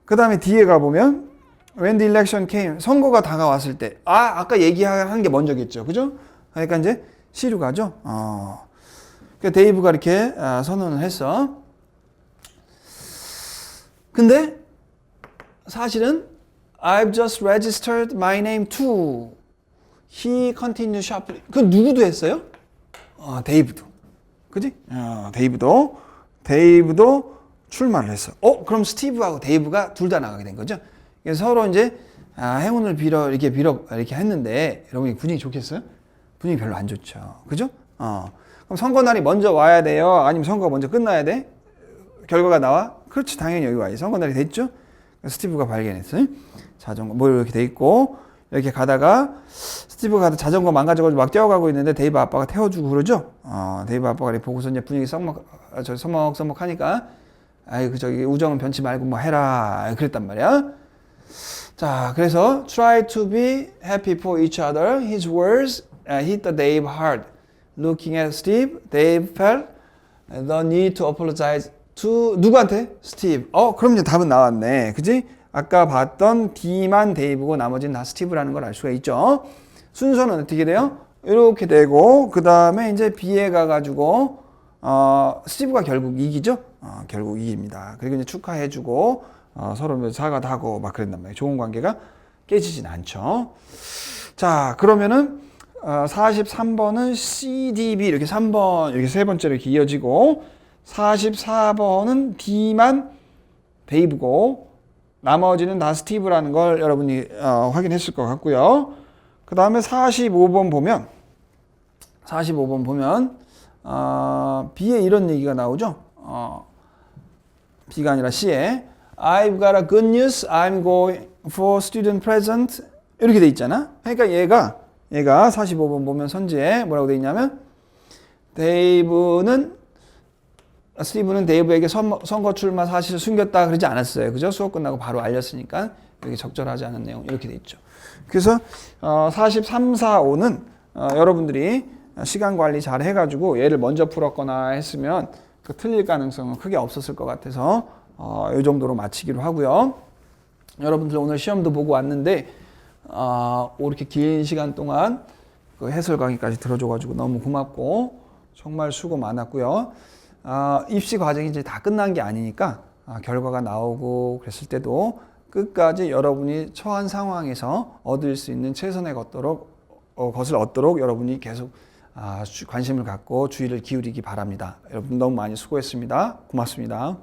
그 다음에 뒤에 가보면 when the election came, 선거가 다가왔을 때 아까 얘기한 게 먼저겠죠. 그죠? 그러니까 이제 C로 가죠. 그러니까 데이브가 이렇게 선언을 했어. 근데 사실은 I've just registered my name too. He continued sharply. 그 누구도 했어요? 데이브도. 그지? 데이브도 출마를 했어. 그럼 스티브하고 데이브가 둘 다 나가게 된 거죠. 그래서 서로 이제 행운을 빌어 이렇게 했는데 여러분 분위기 좋겠어요? 분위기 별로 안 좋죠. 그죠? 그럼 선거 날이 먼저 와야 돼요? 아니면 선거가 먼저 끝나야 돼? 결과가 나와? 그렇지, 당연히 여기 와야지. 선거 날이 됐죠? 스티브가 발견했어요. 자전거 뭐 이렇게 돼 있고 이렇게 가다가 스티브가 자전거 망가져가지고 막 뛰어가고 있는데 데이브 아빠가 태워주고 그러죠. 데이브 아빠가 이렇게 보고서 이제 분위기 서먹서먹하니까 아이고 저기 우정은 변치 말고 뭐 해라 그랬단 말이야. 자, 그래서 try to be happy for each other. His words hit the Dave hard. Looking at Steve, Dave felt the need to apologize to 누구한테? Steve. 그럼 이제 답은 나왔네. 그지? 아까 봤던 D만 데이브고 나머지는 다 스티브라는 걸 알 수가 있죠. 순서는 어떻게 돼요? 이렇게 되고 그 다음에 이제 B에 가가지고 스티브가 결국 이기죠. 결국 이깁니다. 그리고 이제 축하해주고 서로 사과도 하고 막 그랬단 말이에요. 좋은 관계가 깨지진 않죠. 자, 그러면은 43번은 CDB 이렇게 3번 이렇게 세 번째로 이렇게 이어지고 44번은 D만 데이브고 나머지는 다 스티브라는 걸 여러분이 확인했을 것 같고요. 그 다음에 45번 보면 B에 이런 얘기가 나오죠. B가 아니라 C에 I've got a good news. I'm going for student present. 이렇게 돼 있잖아. 그러니까 얘가 45번 보면 선지에 뭐라고 돼 있냐면 스티브는 데이브에게 선거 출마 사실을 숨겼다 그러지 않았어요. 그죠? 수업 끝나고 바로 알렸으니까 여기 적절하지 않은 내용 이렇게 돼 있죠. 그래서 43, 4, 5는 여러분들이 시간 관리 잘 해가지고 얘를 먼저 풀었거나 했으면 그 틀릴 가능성은 크게 없었을 것 같아서 이 정도로 마치기로 하고요. 여러분들 오늘 시험도 보고 왔는데 이렇게 긴 시간 동안 그 해설 강의까지 들어줘가지고 너무 고맙고 정말 수고 많았고요. 입시 과정이 이제 다 끝난 게 아니니까 결과가 나오고 그랬을 때도 끝까지 여러분이 처한 상황에서 얻을 수 있는 최선의 것을 얻도록 여러분이 계속 관심을 갖고 주의를 기울이기 바랍니다. 여러분 너무 많이 수고했습니다. 고맙습니다.